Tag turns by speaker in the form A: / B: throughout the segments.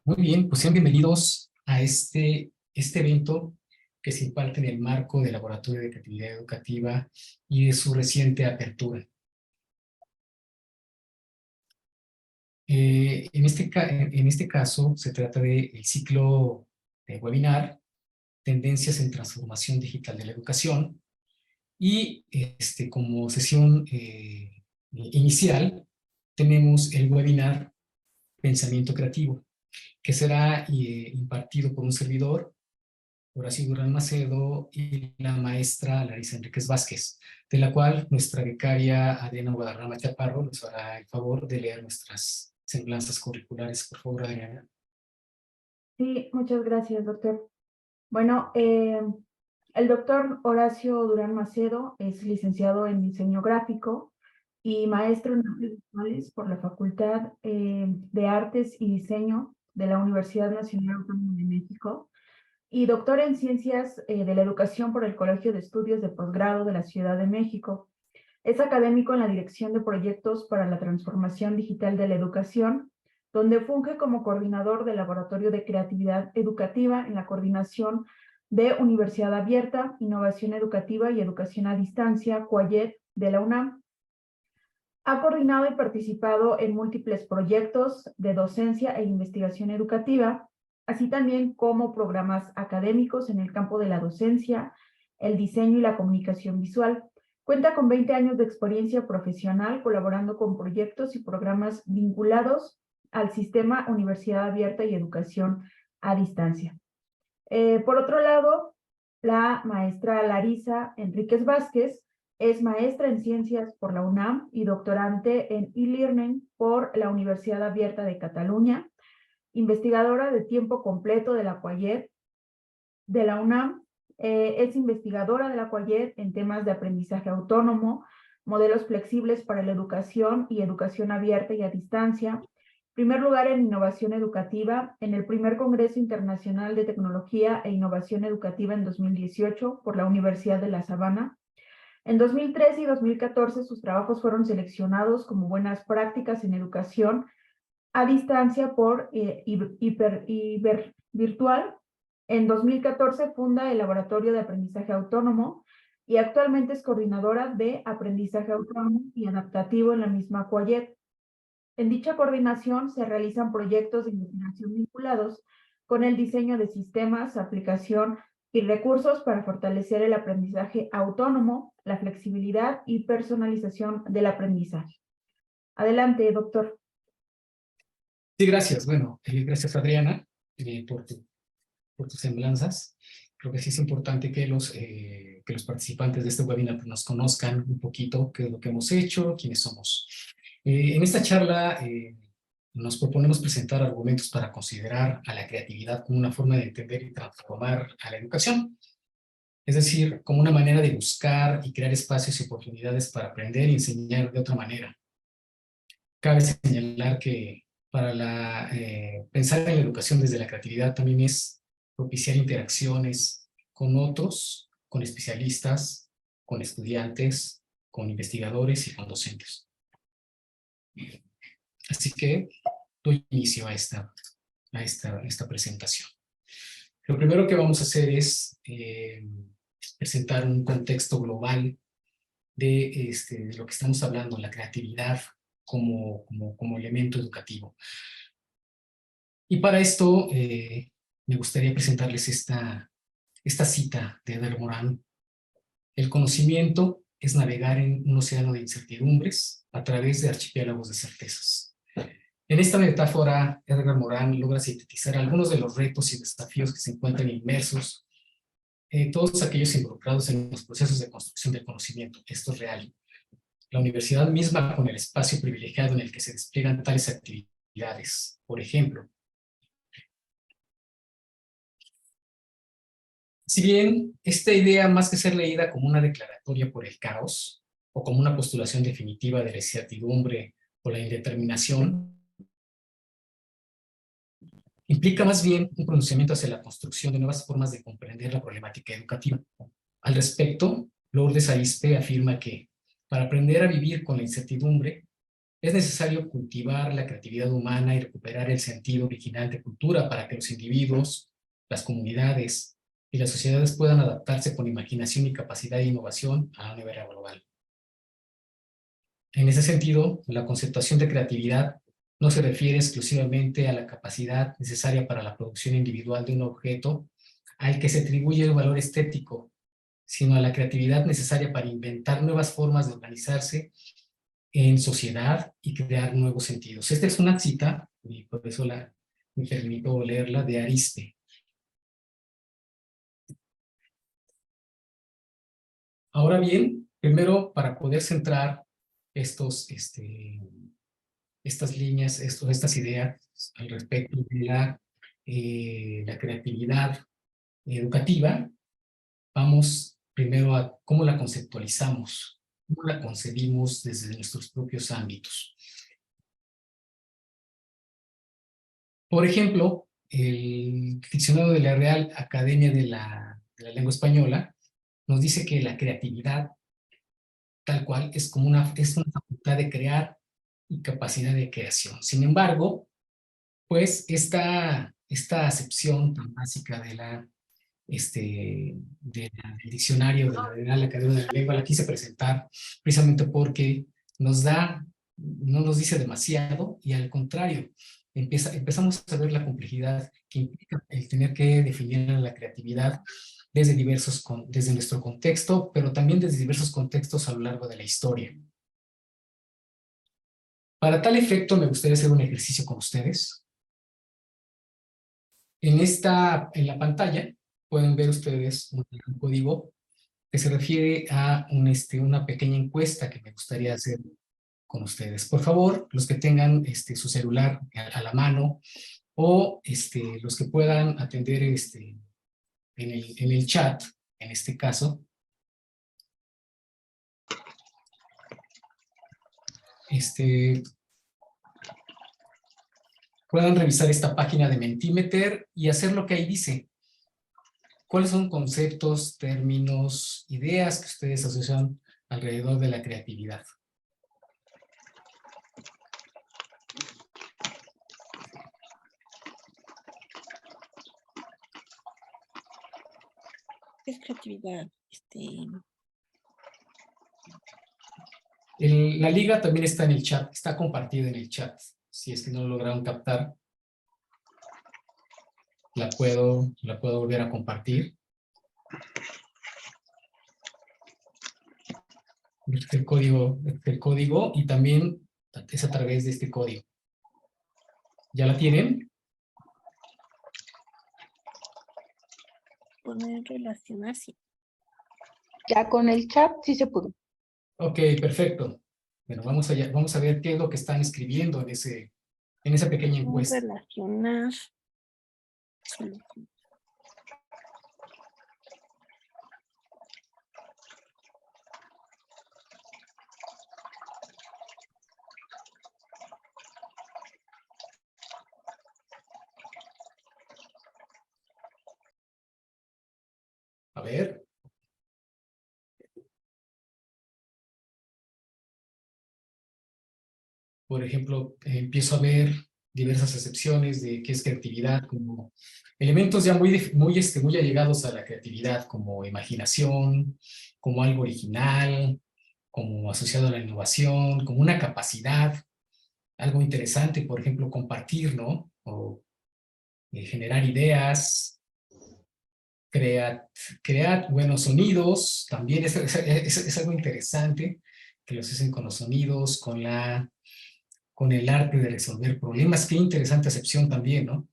A: Muy bien, pues sean bienvenidos a este evento que se imparte en el marco del Laboratorio de Creatividad Educativa y de su reciente apertura. En este caso se trata del ciclo de webinar Tendencias en Transformación Digital de la Educación y como sesión inicial tenemos el webinar Pensamiento Creativo, que será impartido por un servidor, Horacio Durán Macedo, y la maestra Larisa Enríquez Vázquez, de la cual nuestra becaria Adriana Guadarrama Chaparro nos hará el favor de leer nuestras semblanzas curriculares. Por favor, Adriana.
B: Sí, muchas gracias, doctor. Bueno, el doctor Horacio Durán Macedo es licenciado en diseño gráfico y maestro en artes visuales por la Facultad de Artes y Diseño de la Universidad Nacional Autónoma de México y doctor en Ciencias de la Educación por el Colegio de Estudios de Posgrado de la Ciudad de México. Es académico en la Dirección de Proyectos para la Transformación Digital de la Educación, donde funge como coordinador del Laboratorio de Creatividad Educativa en la Coordinación de Universidad Abierta, Innovación Educativa y Educación a Distancia, CUAYED, de la UNAM. Ha coordinado y participado en múltiples proyectos de docencia e investigación educativa, así también como programas académicos en el campo de la docencia, el diseño y la comunicación visual. Cuenta con 20 años de experiencia profesional colaborando con proyectos y programas vinculados al sistema Universidad Abierta y Educación a Distancia. Por otro lado, la maestra Larisa Enríquez Vázquez es maestra en Ciencias por la UNAM y doctorante en e-learning por la Universidad Abierta de Cataluña, investigadora de tiempo completo de la CUAYED de la UNAM. Es investigadora de la CUAYED en temas de aprendizaje autónomo, modelos flexibles para la educación y educación abierta y a distancia. Primer lugar en innovación educativa en el primer Congreso Internacional de Tecnología e Innovación Educativa en 2018 por la Universidad de La Sabana. En 2013 y 2014 sus trabajos fueron seleccionados como buenas prácticas en educación a distancia por virtual. En 2014 funda el Laboratorio de Aprendizaje Autónomo y actualmente es coordinadora de Aprendizaje Autónomo y Adaptativo en la misma CUAYED. En dicha coordinación se realizan proyectos de investigación vinculados con el diseño de sistemas, aplicación y recursos para fortalecer el aprendizaje autónomo, la flexibilidad y personalización del aprendizaje. Adelante, doctor.
A: Sí, gracias. Bueno, gracias, Adriana, por tus semblanzas. Creo que sí es importante que los participantes de este webinar nos conozcan un poquito qué es lo que hemos hecho, quiénes somos. En esta charla nos proponemos presentar argumentos para considerar a la creatividad como una forma de entender y transformar a la educación. Es decir, como una manera de buscar y crear espacios y oportunidades para aprender y enseñar de otra manera. Cabe señalar que pensar en la educación desde la creatividad también es propiciar interacciones con otros, con especialistas, con estudiantes, con investigadores y con docentes. Así que doy inicio a esta presentación. Lo primero que vamos a hacer es presentar un contexto global de lo que estamos hablando, la creatividad como elemento educativo. Y para esto me gustaría presentarles esta cita de Edgar Morin. El conocimiento es navegar en un océano de incertidumbres a través de archipiélagos de certezas. En esta metáfora, Edgar Morin logra sintetizar algunos de los retos y desafíos que se encuentran inmersos todos aquellos involucrados en los procesos de construcción del conocimiento. Esto es real. La universidad misma con el espacio privilegiado en el que se despliegan tales actividades. Por ejemplo, si bien esta idea, más que ser leída como una declaratoria por el caos o como una postulación definitiva de la incertidumbre o la indeterminación, implica más bien un pronunciamiento hacia la construcción de nuevas formas de comprender la problemática educativa. Al respecto, Lourdes Arizpe afirma que para aprender a vivir con la incertidumbre Es necesario cultivar la creatividad humana y recuperar el sentido original de cultura para que los individuos, las comunidades y las sociedades puedan adaptarse con imaginación y capacidad de innovación a la nueva era global. En ese sentido, la conceptuación de creatividad no se refiere exclusivamente a la capacidad necesaria para la producción individual de un objeto al que se atribuye el valor estético, sino a la creatividad necesaria para inventar nuevas formas de organizarse en sociedad y crear nuevos sentidos. Esta es una cita, y por eso me permito leerla, de Ariste. Ahora bien, primero, para poder centrar estas líneas, estas ideas al respecto de la creatividad educativa, vamos primero a cómo la conceptualizamos, cómo la concebimos desde nuestros propios ámbitos. Por ejemplo, el diccionario de la Real Academia de la Lengua Española nos dice que la creatividad, tal cual, es una facultad de crear y capacidad de creación. Sin embargo, pues esta acepción tan básica del diccionario de la Real Academia de la Lengua la quise presentar precisamente porque no nos dice demasiado y al contrario, empezamos a ver la complejidad que implica el tener que definir la creatividad desde nuestro contexto, pero también desde diversos contextos a lo largo de la historia. Para tal efecto, me gustaría hacer un ejercicio con ustedes. En la pantalla pueden ver ustedes un código que se refiere a una pequeña encuesta que me gustaría hacer con ustedes. Por favor, los que tengan su celular a la mano o los que puedan atender en el chat, en este caso, puedan revisar esta página de Mentimeter y hacer lo que ahí dice. ¿Cuáles son conceptos, términos, ideas que ustedes asocian alrededor de la creatividad?
C: Es creatividad.
A: La liga también está en el chat, está compartida en el chat. Si es que no lo lograron captar, la puedo volver a compartir. Este es el código y también es a través de este código. ¿Ya la tienen?
C: Poder relacionarse.
D: Ya con el chat sí se pudo.
A: Ok, perfecto. Bueno, vamos a ver qué es lo que están escribiendo en esa pequeña encuesta.
C: Relacionar.
A: A ver. Por ejemplo, empiezo a ver diversas excepciones de qué es creatividad, como elementos ya muy allegados a la creatividad, como imaginación, como algo original, como asociado a la innovación, como una capacidad, algo interesante, por ejemplo, compartir, ¿no? O generar ideas, crear buenos sonidos, también es algo interesante, que los hacen con los sonidos, con el arte de resolver problemas. Qué interesante acepción también, ¿no?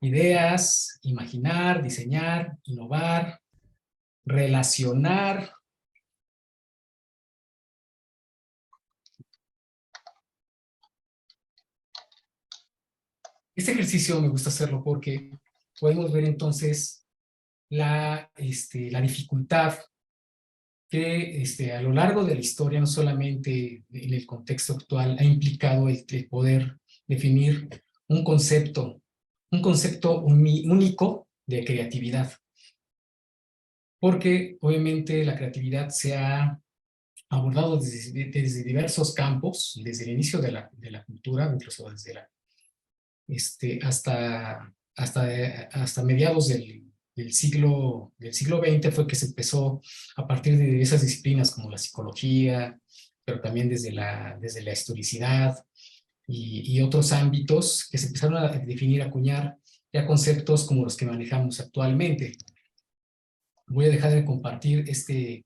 A: Ideas, imaginar, diseñar, innovar, relacionar. Este ejercicio me gusta hacerlo porque podemos ver entonces la dificultad que a lo largo de la historia, no solamente en el contexto actual, ha implicado el poder definir un concepto único de creatividad. Porque obviamente la creatividad se ha abordado desde diversos campos, desde el inicio de la cultura, incluso desde hasta mediados del siglo XX fue que se empezó a partir de esas disciplinas como la psicología, pero también desde la historicidad y otros ámbitos que se empezaron a definir, a acuñar ya conceptos como los que manejamos actualmente. Voy a dejar de compartir esta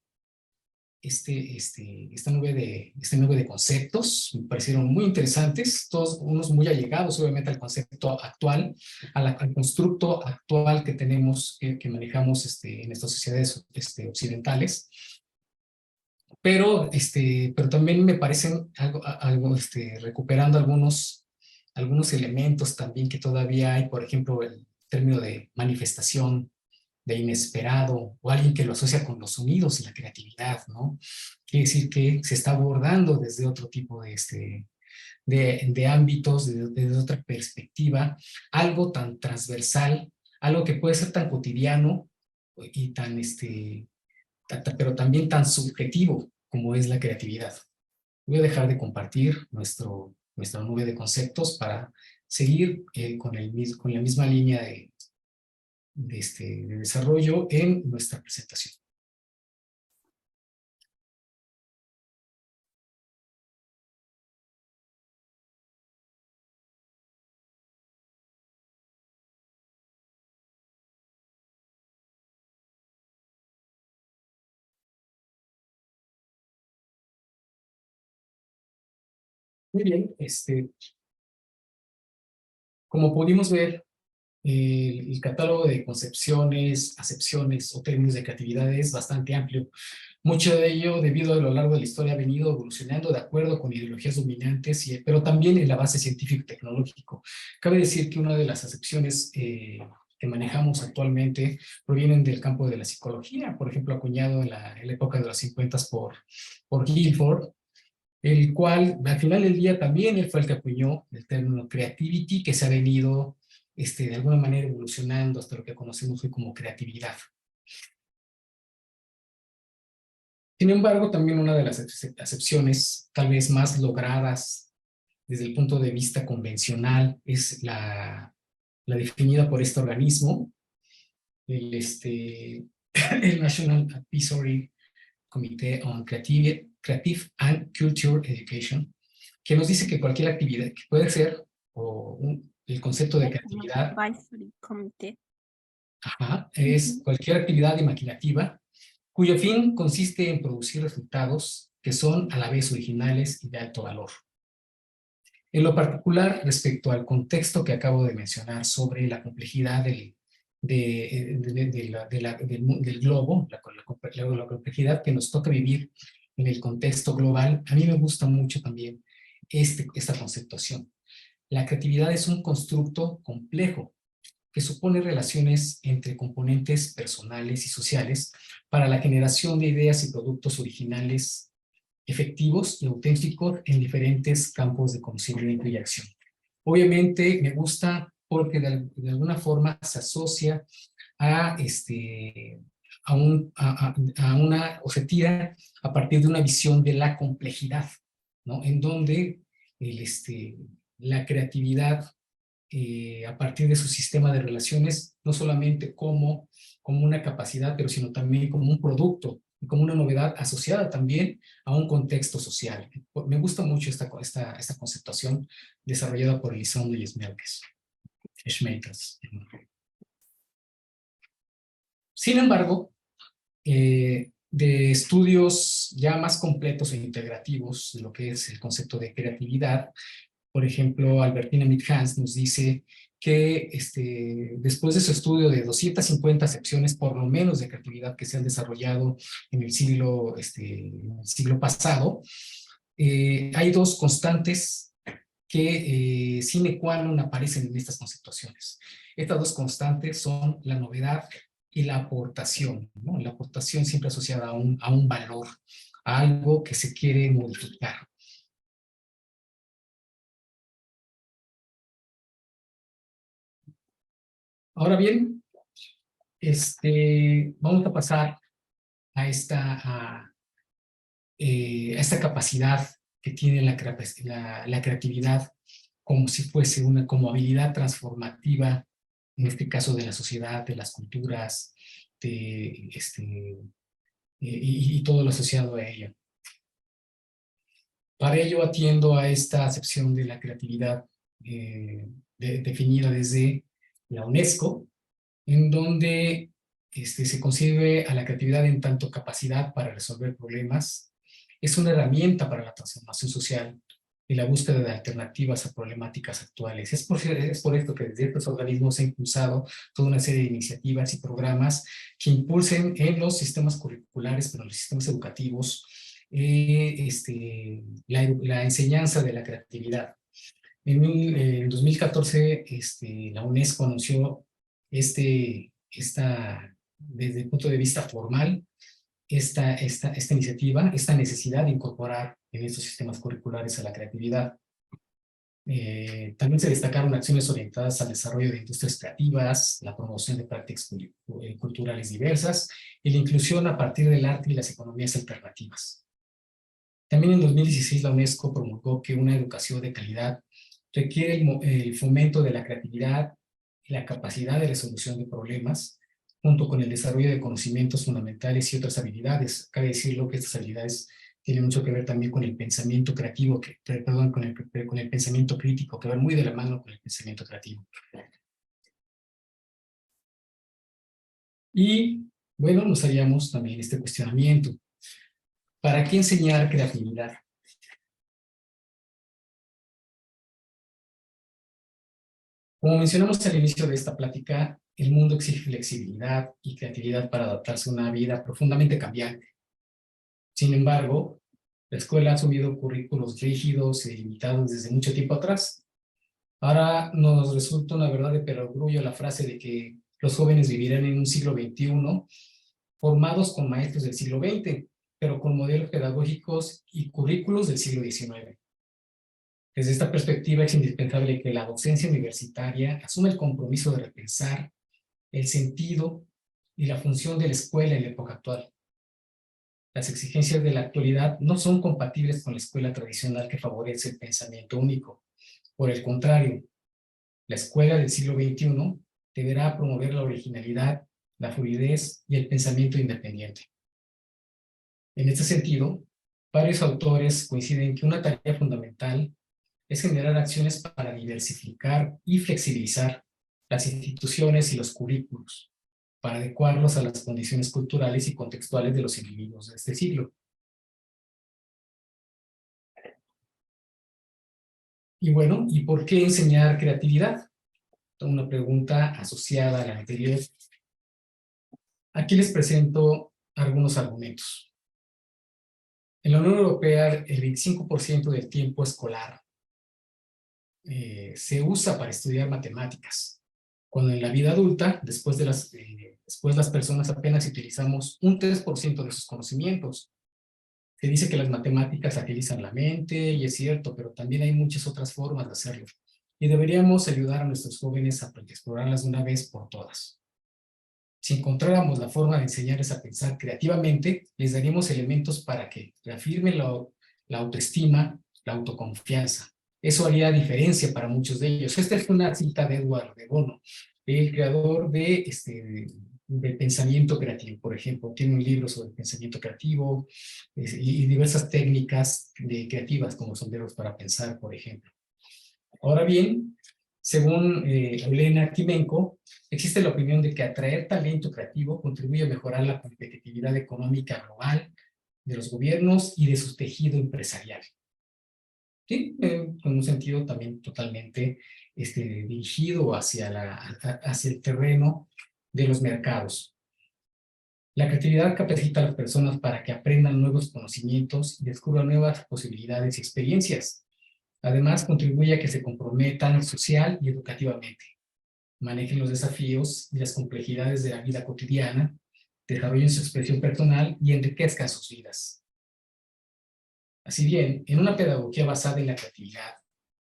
A: nube de conceptos. Me parecieron muy interesantes, todos unos muy allegados obviamente al concepto actual, al constructo actual que tenemos, que manejamos en estas sociedades occidentales, pero también me parecen recuperando algunos elementos también que todavía hay, por ejemplo, el término de manifestación, de inesperado, o alguien que lo asocia con los sonidos y la creatividad, ¿no? Quiere decir que se está abordando desde otro tipo de ámbitos, desde otra perspectiva, algo tan transversal, algo que puede ser tan cotidiano y pero también tan subjetivo como es la creatividad. Voy a dejar de compartir nuestra nube de conceptos para seguir con la misma línea de desarrollo en nuestra presentación. Muy bien, como pudimos ver, el catálogo de concepciones, acepciones o términos de creatividad es bastante amplio. Mucho de ello, debido a lo largo de la historia, ha venido evolucionando de acuerdo con ideologías dominantes, pero también en la base científico-tecnológico. Cabe decir que una de las acepciones que manejamos actualmente provienen del campo de la psicología, por ejemplo, acuñado en la época de los 50 por Guilford, el cual al final del día también él fue el que acuñó el término creativity, que se ha venido de alguna manera evolucionando hasta lo que conocemos hoy como creatividad. Sin embargo, también una de las acepciones tal vez más logradas desde el punto de vista convencional es la definida por este organismo, el, el National Advisory Committee on Creative and Culture Education, que nos dice que cualquier actividad, que puede ser, el concepto de creatividad,
C: Advisory Committee.
A: es cualquier actividad imaginativa cuyo fin consiste en producir resultados que son a la vez originales y de alto valor. En lo particular, respecto al contexto que acabo de mencionar sobre la complejidad del globo, la complejidad que nos toca vivir en el contexto global, a mí me gusta mucho también esta conceptuación. La creatividad es un constructo complejo que supone relaciones entre componentes personales y sociales para la generación de ideas y productos originales, efectivos y auténticos en diferentes campos de conocimiento y acción. Obviamente me gusta porque de alguna forma se asocia a, una, o se tira a partir de una visión de la complejidad, ¿no? En donde la creatividad, a partir de su sistema de relaciones, no solamente como una capacidad, pero sino también como un producto y como una novedad asociada también a un contexto social. Me gusta mucho esta conceptuación desarrollada por Elizondo y Schmeikers. Sin embargo, de estudios ya más completos e integrativos de lo que es el concepto de creatividad, por ejemplo, Albertina Midhans nos dice que después de su estudio de 250 acepciones por lo menos de creatividad que se han desarrollado en el siglo pasado, hay dos constantes que sine qua non aparecen en estas conceptuaciones. Estas dos constantes son la novedad y la aportación, ¿no? La aportación siempre asociada a un valor, a algo que se quiere modificar. Ahora bien, vamos a pasar a a esta capacidad que tiene la creatividad como si fuese como habilidad transformativa, en este caso de la sociedad, de las culturas, y todo lo asociado a ella. Para ello atiendo a esta acepción de la creatividad definida desde la UNESCO, en donde se concibe a la creatividad en tanto capacidad para resolver problemas, es una herramienta para la transformación social y la búsqueda de alternativas a problemáticas actuales. Es por esto que desde estos organismos se ha impulsado toda una serie de iniciativas y programas que impulsen en los sistemas curriculares, pero en los sistemas educativos, la enseñanza de la creatividad. En 2014, la UNESCO anunció desde el punto de vista formal, esta iniciativa, esta necesidad de incorporar en estos sistemas curriculares a la creatividad. También se destacaron acciones orientadas al desarrollo de industrias creativas, la promoción de prácticas culturales diversas y la inclusión a partir del arte y las economías alternativas. También en 2016 la UNESCO promulgó que una educación de calidad requiere el fomento de la creatividad y la capacidad de resolución de problemas, junto con el desarrollo de conocimientos fundamentales y otras habilidades. Cabe decirlo que estas habilidades tienen mucho que ver también con el pensamiento creativo, con el pensamiento crítico, que va muy de la mano con el pensamiento creativo. Y bueno, nos haríamos también este cuestionamiento. ¿Para qué enseñar creatividad? Como mencionamos al inicio de esta plática, el mundo exige flexibilidad y creatividad para adaptarse a una vida profundamente cambiante. Sin embargo, la escuela ha asumido currículos rígidos y limitados desde mucho tiempo atrás. Ahora nos resulta una verdad de perogrullo la frase de que los jóvenes vivirán en un siglo XXI formados con maestros del siglo XX, pero con modelos pedagógicos y currículos del siglo XIX. Desde esta perspectiva es indispensable que la docencia universitaria asuma el compromiso de repensar el sentido y la función de la escuela en la época actual. Las exigencias de la actualidad no son compatibles con la escuela tradicional que favorece el pensamiento único. Por el contrario, la escuela del siglo XXI deberá promover la originalidad, la fluidez y el pensamiento independiente. En este sentido, varios autores coinciden que una tarea fundamental es generar acciones para diversificar y flexibilizar las instituciones y los currículos, para adecuarlos a las condiciones culturales y contextuales de los individuos de este siglo. Y bueno, ¿y por qué enseñar creatividad? Una pregunta asociada a la anterior. Aquí les presento algunos argumentos. En la Unión Europea, el 25% del tiempo escolar se usa para estudiar matemáticas, cuando en la vida adulta, después las personas apenas utilizamos un 3% de sus conocimientos. Se dice que las matemáticas agilizan la mente, y es cierto, pero también hay muchas otras formas de hacerlo. Y deberíamos ayudar a nuestros jóvenes a explorarlas de una vez por todas. Si encontráramos la forma de enseñarles a pensar creativamente, les daríamos elementos para que reafirmen la autoestima, la autoconfianza. Eso haría diferencia para muchos de ellos. Esta es una cita de Edward de Bono, el creador de pensamiento creativo, por ejemplo. Tiene un libro sobre pensamiento creativo y diversas técnicas creativas como sonderos para pensar, por ejemplo. Ahora bien, según Elena Kimenko, existe la opinión de que atraer talento creativo contribuye a mejorar la competitividad económica global de los gobiernos y de su tejido empresarial. ¿Sí? Con un sentido también totalmente dirigido hacia el terreno de los mercados. La creatividad capacita a las personas para que aprendan nuevos conocimientos y descubran nuevas posibilidades y experiencias. Además, contribuye a que se comprometan social y educativamente, manejen los desafíos y las complejidades de la vida cotidiana, desarrollen su expresión personal y enriquezcan sus vidas. Así bien, en una pedagogía basada en la creatividad,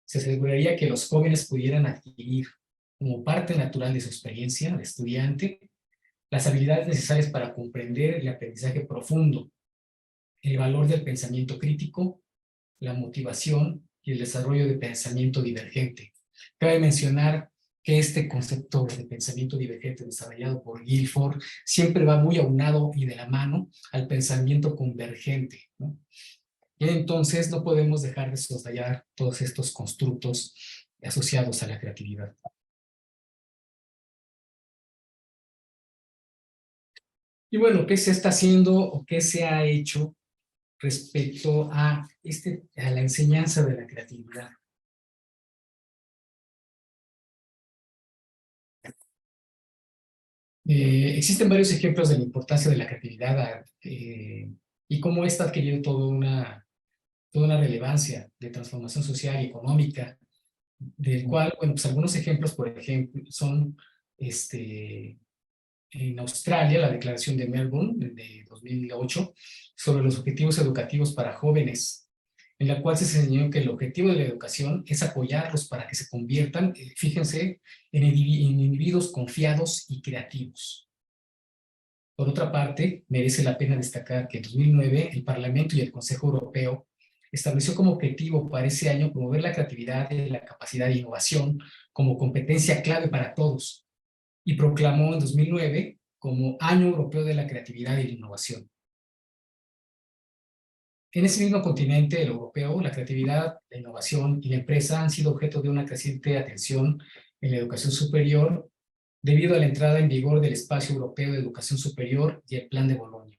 A: se aseguraría que los jóvenes pudieran adquirir, como parte natural de su experiencia de estudiante, las habilidades necesarias para comprender el aprendizaje profundo, el valor del pensamiento crítico, la motivación y el desarrollo de pensamiento divergente. Cabe mencionar que este concepto de pensamiento divergente desarrollado por Guilford siempre va muy aunado y de la mano al pensamiento convergente, ¿no? Y entonces no podemos dejar de soslayar todos estos constructos asociados a la creatividad. Y bueno, ¿qué se está haciendo o qué se ha hecho respecto a la enseñanza de la creatividad? Existen varios ejemplos de la importancia de la creatividad y cómo esta ha adquirido toda una relevancia de transformación social y económica, del cual, bueno, pues algunos ejemplos, por ejemplo, son en Australia, la Declaración de Melbourne de 2008 sobre los objetivos educativos para jóvenes, en la cual se señaló que el objetivo de la educación es apoyarlos para que se conviertan, fíjense, en individuos confiados y creativos. Por otra parte, merece la pena destacar que en 2009 el Parlamento y el Consejo Europeo estableció como objetivo para ese año promover la creatividad y la capacidad de innovación como competencia clave para todos, y proclamó en 2009 como Año Europeo de la Creatividad y la Innovación. En ese mismo continente, el europeo, la creatividad, la innovación y la empresa han sido objeto de una creciente atención en la educación superior debido a la entrada en vigor del Espacio Europeo de Educación Superior y el Plan de Bolonia.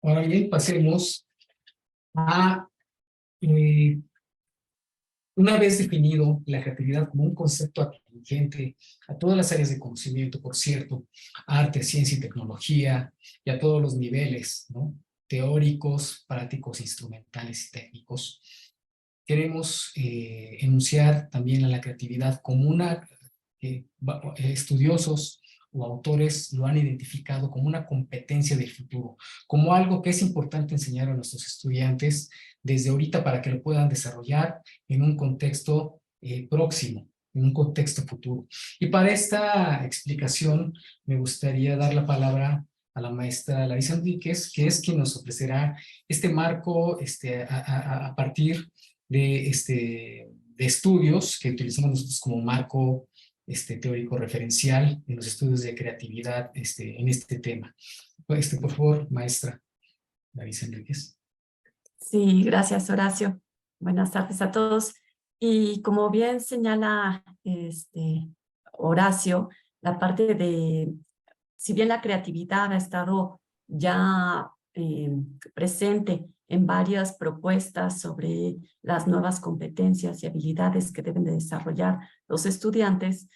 A: Ahora bien, pasemos a una vez definido la creatividad como un concepto atingente a todas las áreas de conocimiento, por cierto, arte, ciencia y tecnología, y a todos los niveles, ¿no? Teóricos, prácticos, instrumentales y técnicos, queremos enunciar también a la creatividad como estudiosos o autores lo han identificado como una competencia del futuro, como algo que es importante enseñar a nuestros estudiantes desde ahorita para que lo puedan desarrollar en un contexto próximo, en un contexto futuro. Y para esta explicación me gustaría dar la palabra a la maestra Larisa Enríquez, que es quien nos ofrecerá este marco a partir de estudios que utilizamos nosotros como marco teórico referencial en los estudios de creatividad en este tema. Por favor, maestra Larisa Enríquez.
E: Sí, gracias, Horacio. Buenas tardes a todos. Y como bien señala Horacio, la parte de, si bien la creatividad ha estado ya presente en varias propuestas sobre las nuevas competencias y habilidades que deben de desarrollar los estudiantes,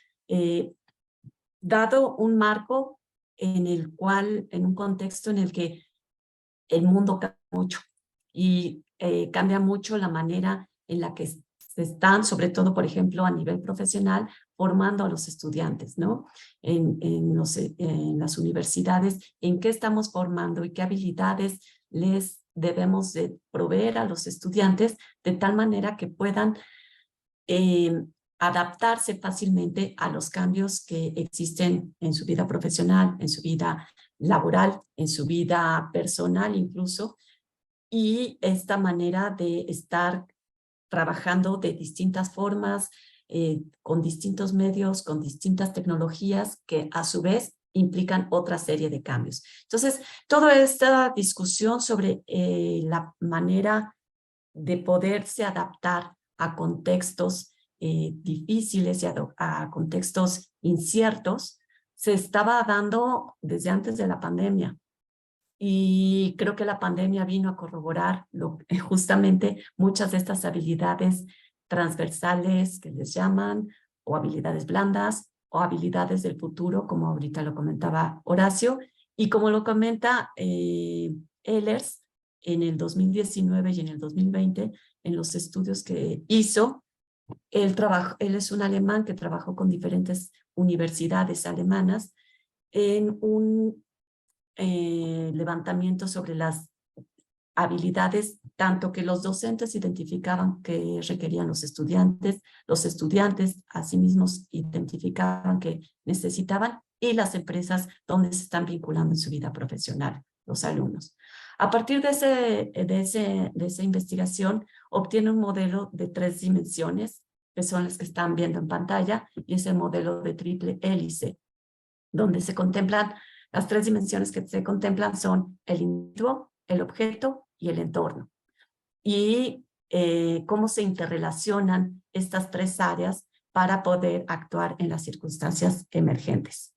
E: dado un marco en el cual, en un contexto en el que el mundo cambia mucho y cambia mucho la manera en la que se están, sobre todo, por ejemplo, a nivel profesional, formando a los estudiantes, ¿no? En las universidades, en qué estamos formando y qué habilidades les debemos de proveer a los estudiantes de tal manera que puedan adaptarse fácilmente a los cambios que existen en su vida profesional, en su vida laboral, en su vida personal incluso, y esta manera de estar trabajando de distintas formas, con distintos medios, con distintas tecnologías que a su vez implican otra serie de cambios. Entonces, toda esta discusión sobre la manera de poderse adaptar a contextos difíciles y a contextos inciertos se estaba dando desde antes de la pandemia. Y creo que la pandemia vino a corroborar justamente muchas de estas habilidades transversales que les llaman, o habilidades blandas, o habilidades del futuro, como ahorita lo comentaba Horacio, y como lo comenta Ehlers en el 2019 y en el 2020, en los estudios que hizo. Él es un alemán que trabajó con diferentes universidades alemanas en un levantamiento sobre las habilidades, tanto que los docentes identificaban que requerían los estudiantes asimismo identificaban que necesitaban, y las empresas donde se están vinculando en su vida profesional, los alumnos. A partir de esa investigación, obtiene un modelo de 3 dimensiones, que son las que están viendo en pantalla, y es el modelo de triple hélice, donde se contemplan, las 3 dimensiones que se contemplan son el individuo, el objeto y el entorno. Y cómo se interrelacionan estas 3 áreas para poder actuar en las circunstancias emergentes.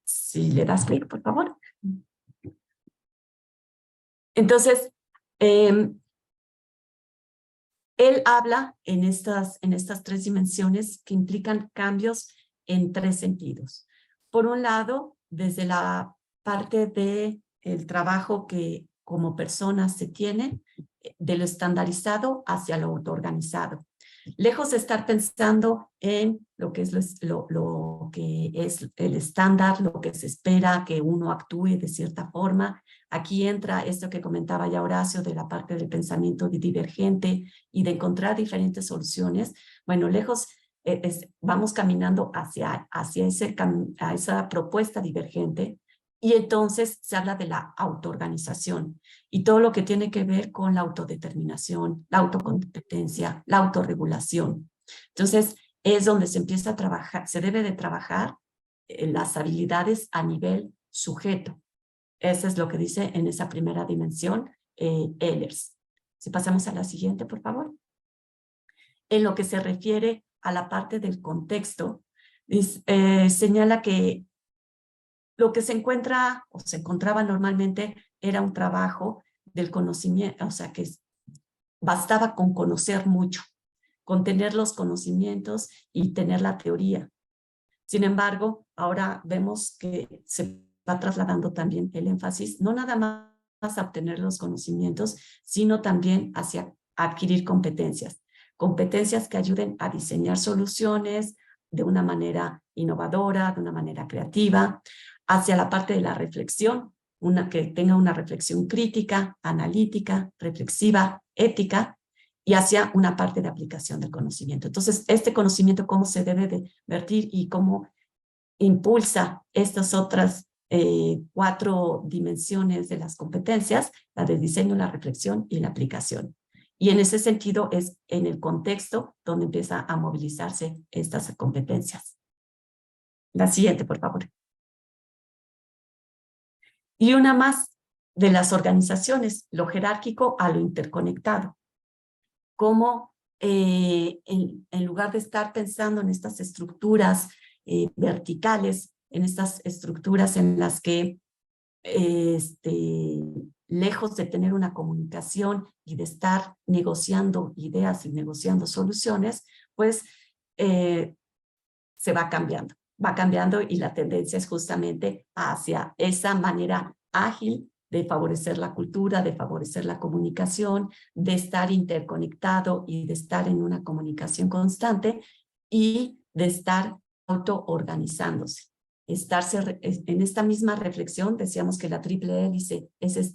E: Si le das clic, por favor. Entonces, él habla en estas 3 dimensiones que implican cambios en 3 sentidos. Por un lado, desde la parte del trabajo que como personas se tiene, de lo estandarizado hacia lo autoorganizado. Lejos de estar pensando en lo que es el estándar, lo que se espera que uno actúe de cierta forma. Aquí entra esto que comentaba ya Horacio de la parte del pensamiento divergente y de encontrar diferentes soluciones. Bueno, lejos vamos caminando hacia esa propuesta divergente, y entonces se habla de la autoorganización y todo lo que tiene que ver con la autodeterminación, la autocompetencia, la autorregulación. Entonces es donde se empieza a trabajar, se debe de trabajar las habilidades a nivel sujeto. Eso es lo que dice en esa primera dimensión Ehlers. Si pasamos a la siguiente, por favor. En lo que se refiere a la parte del contexto, señala que lo que se encuentra o se encontraba normalmente era un trabajo del conocimiento, o sea que bastaba con conocer mucho, con tener los conocimientos y tener la teoría. Sin embargo, ahora vemos que se va trasladando también el énfasis, no nada más a obtener los conocimientos, sino también hacia adquirir competencias. Competencias que ayuden a diseñar soluciones de una manera innovadora, de una manera creativa, hacia la parte de la reflexión, que tenga una reflexión crítica, analítica, reflexiva, ética, y hacia una parte de aplicación del conocimiento. Entonces, este conocimiento, cómo se debe de vertir y cómo impulsa estas otras 4 dimensiones de las competencias, la del diseño, la reflexión y la aplicación. Y en ese sentido es en el contexto donde empieza a movilizarse estas competencias. La siguiente, por favor. Y una más de las organizaciones, lo jerárquico a lo interconectado. Cómo en lugar de estar pensando en estas estructuras verticales, en estas estructuras en las que lejos de tener una comunicación y de estar negociando ideas y negociando soluciones, pues se va cambiando y la tendencia es justamente hacia esa manera ágil de favorecer la cultura, de favorecer la comunicación, de estar interconectado y de estar en una comunicación constante y de estar autoorganizándose. Estarse en esta misma reflexión, decíamos que la triple hélice es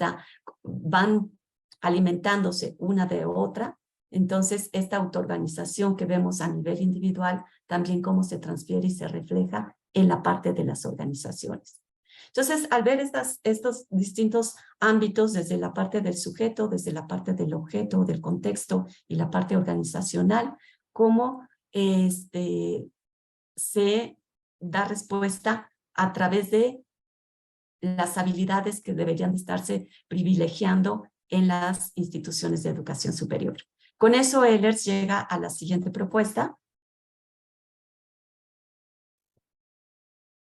E: van alimentándose una de otra. Entonces, esta autoorganización que vemos a nivel individual, también cómo se transfiere y se refleja en la parte de las organizaciones. Entonces, al ver estos distintos ámbitos, desde la parte del sujeto, desde la parte del objeto, del contexto y la parte organizacional, cómo se da respuesta a través de las habilidades que deberían estarse privilegiando en las instituciones de educación superior. Con eso, Ehlers llega a la siguiente propuesta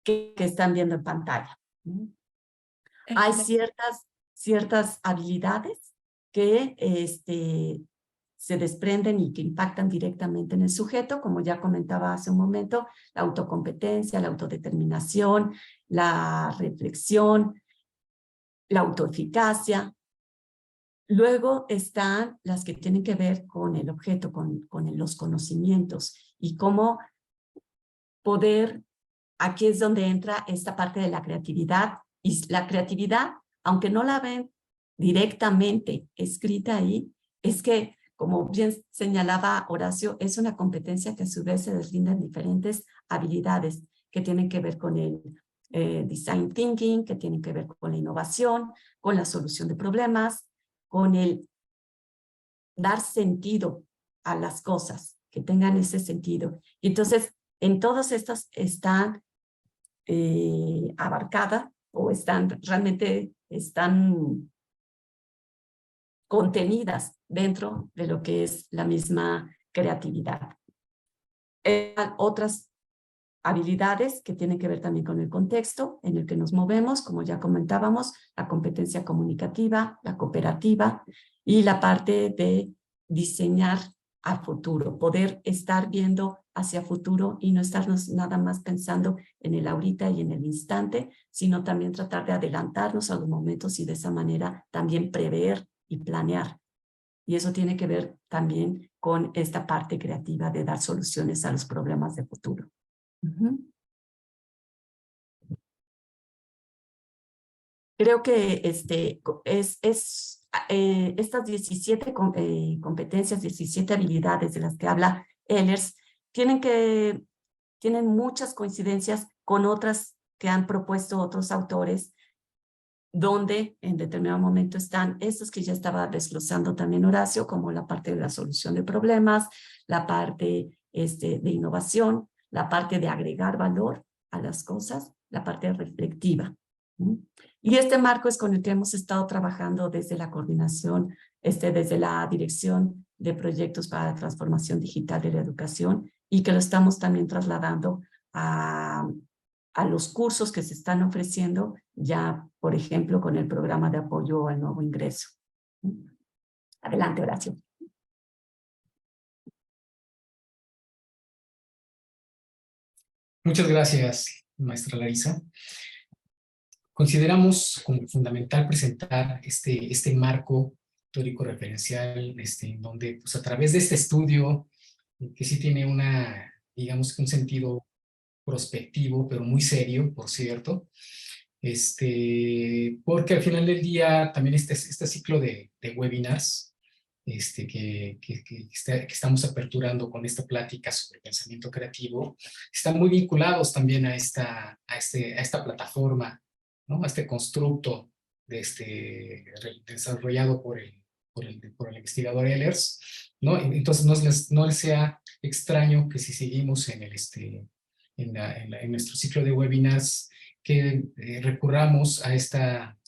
E: que están viendo en pantalla. Hay ciertas habilidades que se desprenden y que impactan directamente en el sujeto, como ya comentaba hace un momento, la autocompetencia, la autodeterminación, la reflexión, la autoeficacia. Luego están las que tienen que ver con el objeto, con los conocimientos y cómo poder, aquí es donde entra esta parte de la creatividad. Y la creatividad, aunque no la ven directamente escrita ahí, es que, como bien señalaba Horacio, es una competencia que a su vez se deslinda en diferentes habilidades que tienen que ver con el design thinking, que tienen que ver con la innovación, con la solución de problemas, con el dar sentido a las cosas, que tengan ese sentido. Y entonces, en todas estas están abarcadas o realmente están contenidas dentro de lo que es la misma creatividad. Otras habilidades que tienen que ver también con el contexto en el que nos movemos, como ya comentábamos, la competencia comunicativa, la cooperativa y la parte de diseñar a futuro, poder estar viendo hacia futuro y no estarnos nada más pensando en el ahorita y en el instante, sino también tratar de adelantarnos a los momentos y de esa manera también prever y planear. Y eso tiene que ver también con esta parte creativa de dar soluciones a los problemas de futuro. Creo que estas 17 competencias, 17 habilidades de las que habla Ehlers, tienen muchas coincidencias con otras que han propuesto otros autores, donde en determinado momento están estos que ya estaba desglosando también Horacio, como la parte de la solución de problemas, la parte de innovación, la parte de agregar valor a las cosas, la parte reflexiva. Y este marco es con el que hemos estado trabajando desde la coordinación, desde la Dirección de Proyectos para la Transformación Digital de la Educación, y que lo estamos también trasladando a los cursos que se están ofreciendo ya, por ejemplo, con el programa de apoyo al nuevo ingreso. Adelante, Horacio.
A: Muchas gracias, maestra Larisa. Consideramos como fundamental presentar este marco teórico referencial, en donde pues, a través de este estudio, que sí tiene digamos que un sentido prospectivo, pero muy serio, por cierto, porque al final del día también este ciclo de webinars que estamos aperturando con esta plática sobre pensamiento creativo, están muy vinculados también a esta plataforma, ¿no? A este constructo desarrollado por el investigador Ehlers, ¿no? Entonces no les sea extraño que si seguimos en nuestro ciclo de webinars, que recurramos a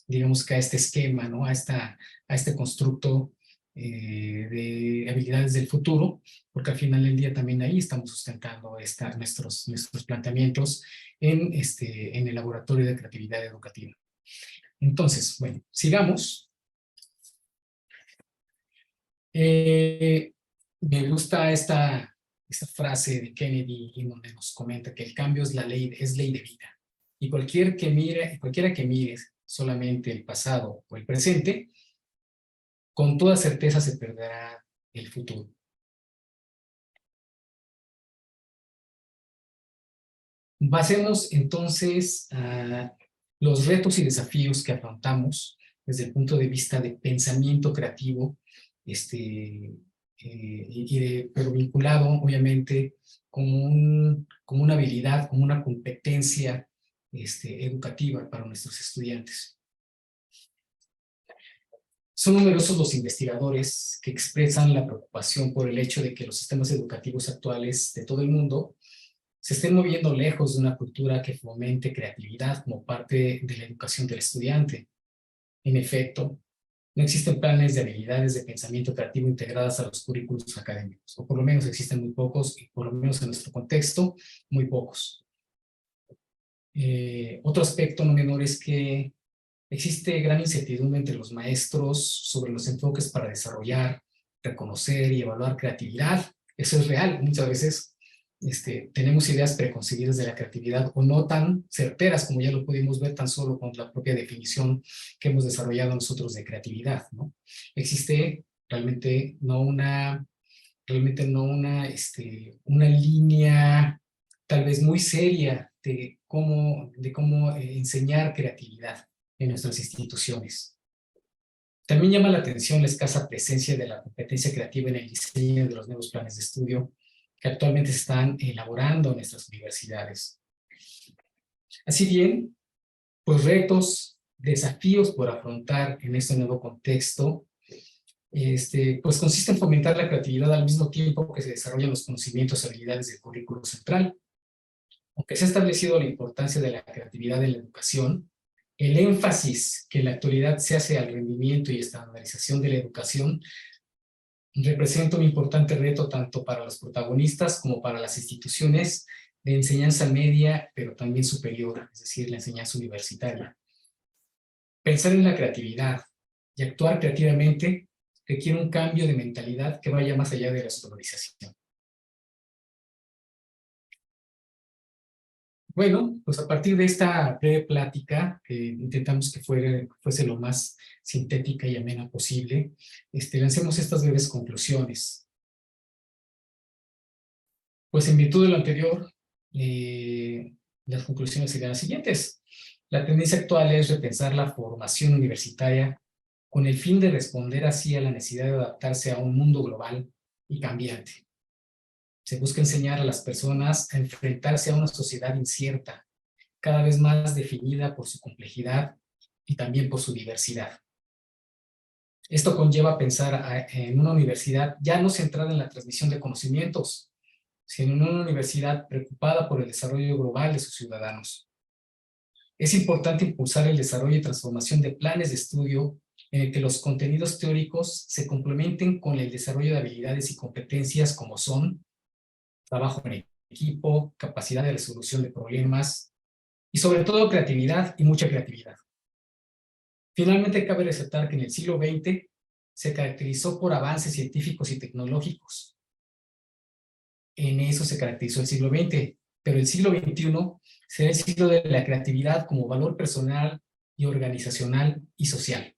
A: digamos que a este esquema, ¿no? A este constructo de habilidades del futuro, porque al final del día también ahí estamos sustentando nuestros planteamientos en el laboratorio de creatividad educativa. Entonces, bueno, sigamos. Me gusta esta frase de Kennedy, en donde nos comenta que el cambio es ley de vida. Y cualquiera que mire solamente el pasado o el presente, con toda certeza se perderá el futuro. Basemos entonces los retos y desafíos que afrontamos desde el punto de vista de pensamiento creativo, pero vinculado obviamente como una habilidad, como una competencia educativa para nuestros estudiantes. Son numerosos los investigadores que expresan la preocupación por el hecho de que los sistemas educativos actuales de todo el mundo se estén moviendo lejos de una cultura que fomente creatividad como parte de la educación del estudiante. En efecto, no existen planes de habilidades de pensamiento creativo integradas a los currículos académicos, o por lo menos existen muy pocos, y por lo menos en nuestro contexto, muy pocos. Otro aspecto no menor es que existe gran incertidumbre entre los maestros sobre los enfoques para desarrollar, reconocer y evaluar creatividad. Eso es real. Muchas veces tenemos ideas preconcebidas de la creatividad o no tan certeras como ya lo pudimos ver tan solo con la propia definición que hemos desarrollado nosotros de creatividad, ¿no? Existe realmente no una línea tal vez muy seria de cómo enseñar creatividad en nuestras instituciones. También llama la atención la escasa presencia de la competencia creativa en el diseño de los nuevos planes de estudio que actualmente se están elaborando en nuestras universidades. Así bien, pues retos, desafíos por afrontar en este nuevo contexto, pues consiste en fomentar la creatividad al mismo tiempo que se desarrollan los conocimientos y habilidades del currículo central. Aunque se ha establecido la importancia de la creatividad en la educación, el énfasis que en la actualidad se hace al rendimiento y estandarización de la educación representa un importante reto tanto para los protagonistas como para las instituciones de enseñanza media, pero también superior, es decir, la enseñanza universitaria. Pensar en la creatividad y actuar creativamente requiere un cambio de mentalidad que vaya más allá de la escolarización. Bueno, pues a partir de esta breve plática, que intentamos que fuese lo más sintética y amena posible, lancemos estas breves conclusiones. Pues en virtud de lo anterior, las conclusiones serían las siguientes. La tendencia actual es repensar la formación universitaria con el fin de responder así a la necesidad de adaptarse a un mundo global y cambiante. Se busca enseñar a las personas a enfrentarse a una sociedad incierta, cada vez más definida por su complejidad y también por su diversidad. Esto conlleva pensar en una universidad ya no centrada en la transmisión de conocimientos, sino en una universidad preocupada por el desarrollo global de sus ciudadanos. Es importante impulsar el desarrollo y transformación de planes de estudio en el que los contenidos teóricos se complementen con el desarrollo de habilidades y competencias como son trabajo en equipo, capacidad de resolución de problemas y sobre todo creatividad y mucha creatividad. Finalmente, cabe resaltar que en el siglo XX se caracterizó por avances científicos y tecnológicos. En eso se caracterizó el siglo XX, pero el siglo XXI será el siglo de la creatividad como valor personal y organizacional y social.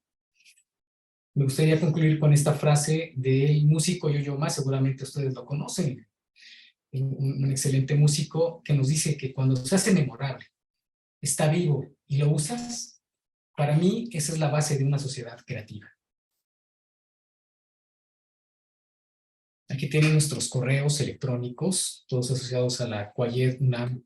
A: Me gustaría concluir con esta frase del músico Yo-Yo Ma, seguramente ustedes lo conocen, un excelente músico que nos dice que cuando se hace memorable, está vivo y lo usas, para mí esa es la base de una sociedad creativa. Aquí tienen nuestros correos electrónicos, todos asociados a la Quayed UNAM,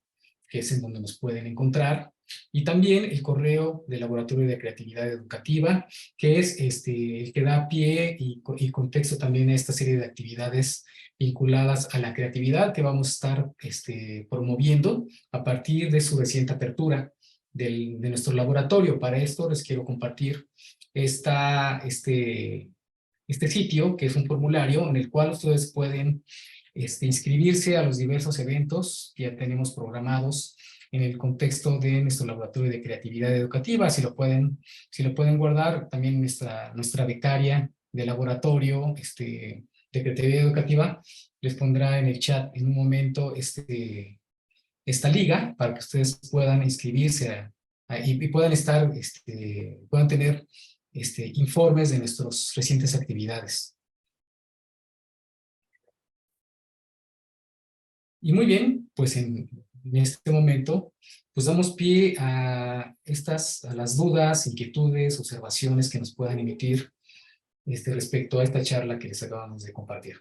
A: que es en donde nos pueden encontrar, y también el correo del Laboratorio de Creatividad Educativa, que es el que da pie y contexto también a esta serie de actividades vinculadas a la creatividad que vamos a estar promoviendo a partir de su reciente apertura de nuestro laboratorio. Para esto les quiero compartir este sitio, que es un formulario en el cual ustedes pueden inscribirse a los diversos eventos que ya tenemos programados en el contexto de nuestro laboratorio de creatividad educativa. Si lo pueden guardar, también nuestra becaria de laboratorio de creatividad educativa les pondrá en el chat en un momento esta liga para que ustedes puedan inscribirse y puedan estar, puedan tener informes de nuestras recientes actividades. Y muy bien, pues en este momento, pues damos pie a las dudas, inquietudes, observaciones que nos puedan emitir respecto a esta charla que les acabamos de compartir.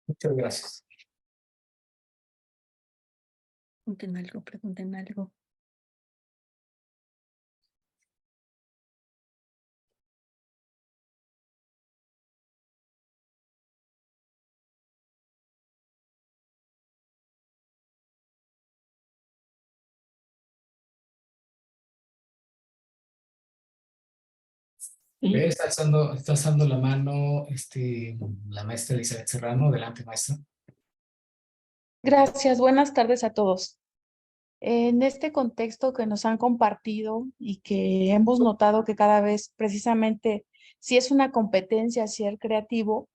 A: Muchas gracias.
C: Pregunten algo.
E: Sí.
A: Está alzando la mano la maestra Elizabeth Serrano. Adelante, maestra.
D: Gracias, buenas tardes a todos. En este contexto que nos han compartido y que hemos notado que cada vez precisamente si es una competencia ser creativo,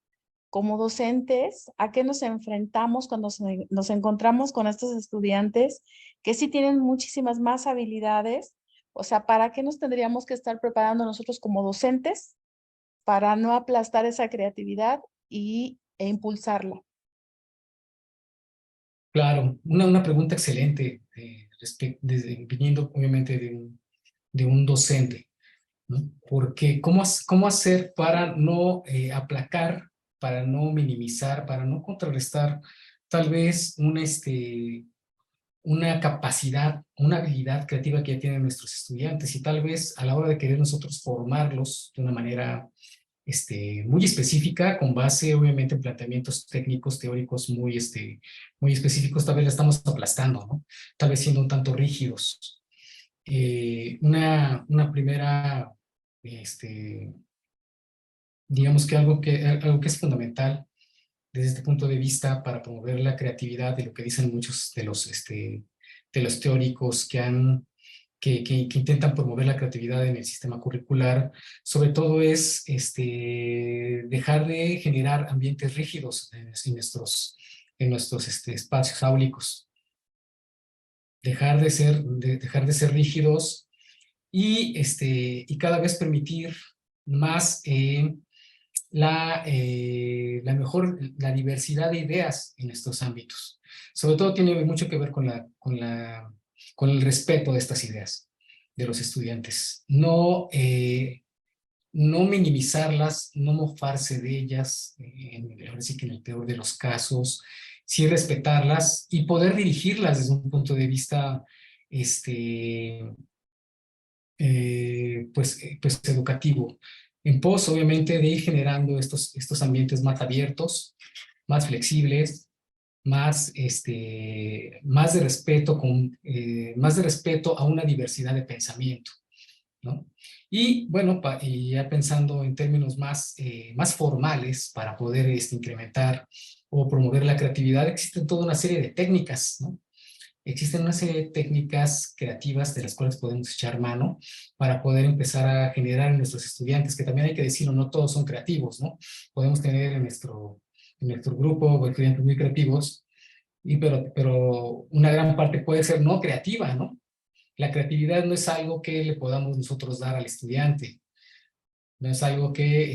D: como docentes, ¿a qué nos enfrentamos cuando nos encontramos con estos estudiantes que sí tienen muchísimas más habilidades? O sea, ¿para qué nos tendríamos que estar preparando nosotros como docentes para no aplastar esa creatividad e impulsarla?
A: Claro, una pregunta excelente, viniendo obviamente de un docente, ¿no? Porque ¿cómo hacer para no aplacar, para no minimizar, para no contrarrestar tal vez una capacidad, una habilidad creativa que ya tienen nuestros estudiantes, y tal vez a la hora de querer nosotros formarlos de una manera muy específica, con base obviamente en planteamientos técnicos, teóricos muy específicos, tal vez la estamos aplastando, ¿no? Tal vez siendo un tanto rígidos. Una primera, digamos que algo que es fundamental desde este punto de vista para promover la creatividad, de lo que dicen muchos de los teóricos que intentan promover la creatividad en el sistema curricular, sobre todo es dejar de generar ambientes rígidos en nuestros espacios áulicos. Dejar de ser rígidos y cada vez permitir más la diversidad de ideas en estos ámbitos. Sobre todo tiene mucho que ver con el respeto de estas ideas de los estudiantes. No minimizarlas, no mofarse de ellas, ahora sí que en el peor de los casos, sí respetarlas y poder dirigirlas desde un punto de vista pues educativo, en pos obviamente de ir generando estos ambientes más abiertos, más flexibles, más de respeto, más de respeto a una diversidad de pensamiento, ¿no? Y bueno, y ya pensando en términos más formales para poder incrementar o promover la creatividad, existen toda una serie de técnicas, ¿no? Existen una serie de técnicas creativas de las cuales podemos echar mano para poder empezar a generar en nuestros estudiantes, que también hay que decirlo, no todos son creativos, ¿no? Podemos tener en nuestro grupo estudiantes muy creativos, pero una gran parte puede ser no creativa, ¿no? La creatividad no es algo que le podamos nosotros dar al estudiante, no es algo que,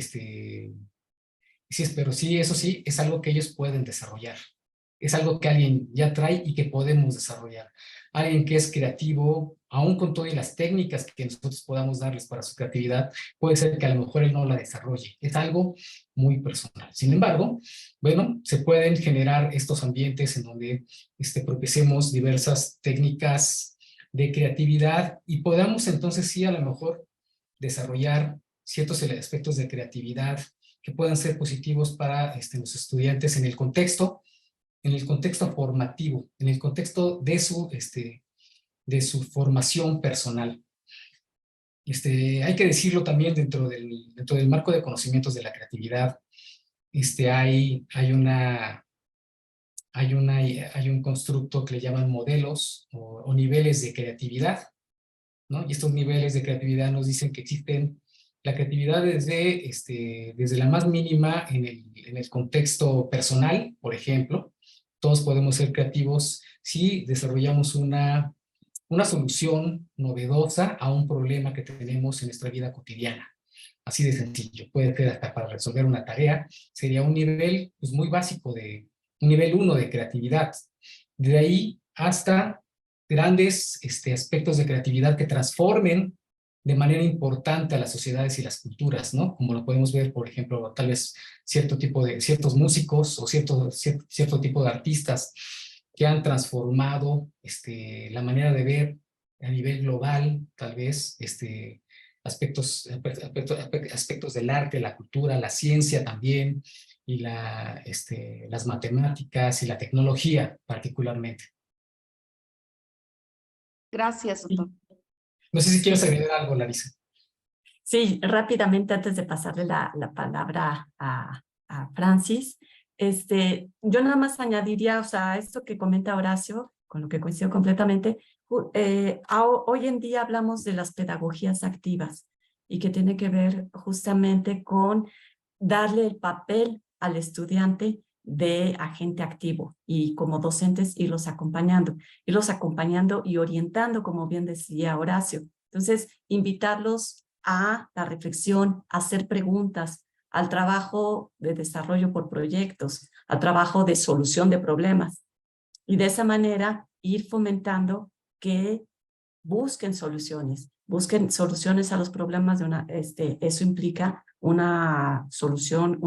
A: pero sí, eso sí, es algo que ellos pueden desarrollar. Es algo que alguien ya trae y que podemos desarrollar. Alguien que es creativo, aún con todas las técnicas que nosotros podamos darles para su creatividad, puede ser que a lo mejor él no la desarrolle. Es algo muy personal. Sin embargo, bueno, se pueden generar estos ambientes en donde propiciemos diversas técnicas de creatividad y podamos entonces sí a lo mejor desarrollar ciertos aspectos de creatividad que puedan ser positivos para los estudiantes en el contexto formativo, en el contexto de su formación personal. Hay que decirlo también dentro del marco de conocimientos de la creatividad, hay un constructo que le llaman modelos o niveles de creatividad, ¿no? Y estos niveles de creatividad nos dicen que existen la creatividad desde la más mínima en el contexto personal, por ejemplo. Todos podemos ser creativos si desarrollamos una solución novedosa a un problema que tenemos en nuestra vida cotidiana. Así de sencillo. Puede ser hasta para resolver una tarea. Sería un nivel pues, muy básico, un nivel 1 de creatividad. De ahí hasta grandes aspectos de creatividad que transformen de manera importante a las sociedades y las culturas, ¿no? Como lo podemos ver, por ejemplo, tal vez ciertos músicos o cierto tipo de artistas que han transformado la manera de ver a nivel global, tal vez, aspectos del arte, la cultura, la ciencia también, y las matemáticas y la tecnología particularmente.
D: Gracias, doctor.
A: No sé si quieres agregar algo, Larisa.
E: Sí, rápidamente antes de pasarle la palabra a Francis, yo nada más añadiría, o sea, esto que comenta Horacio, con lo que coincido completamente, hoy en día hablamos de las pedagogías activas y que tiene que ver justamente con darle el papel al estudiante de agente activo y como docentes irlos acompañando y orientando, como bien decía Horacio. Entonces, invitarlos a la reflexión, a hacer preguntas, al trabajo de desarrollo por proyectos, al trabajo de solución de problemas. Y de esa manera ir fomentando que busquen soluciones a los problemas eso implica una solución,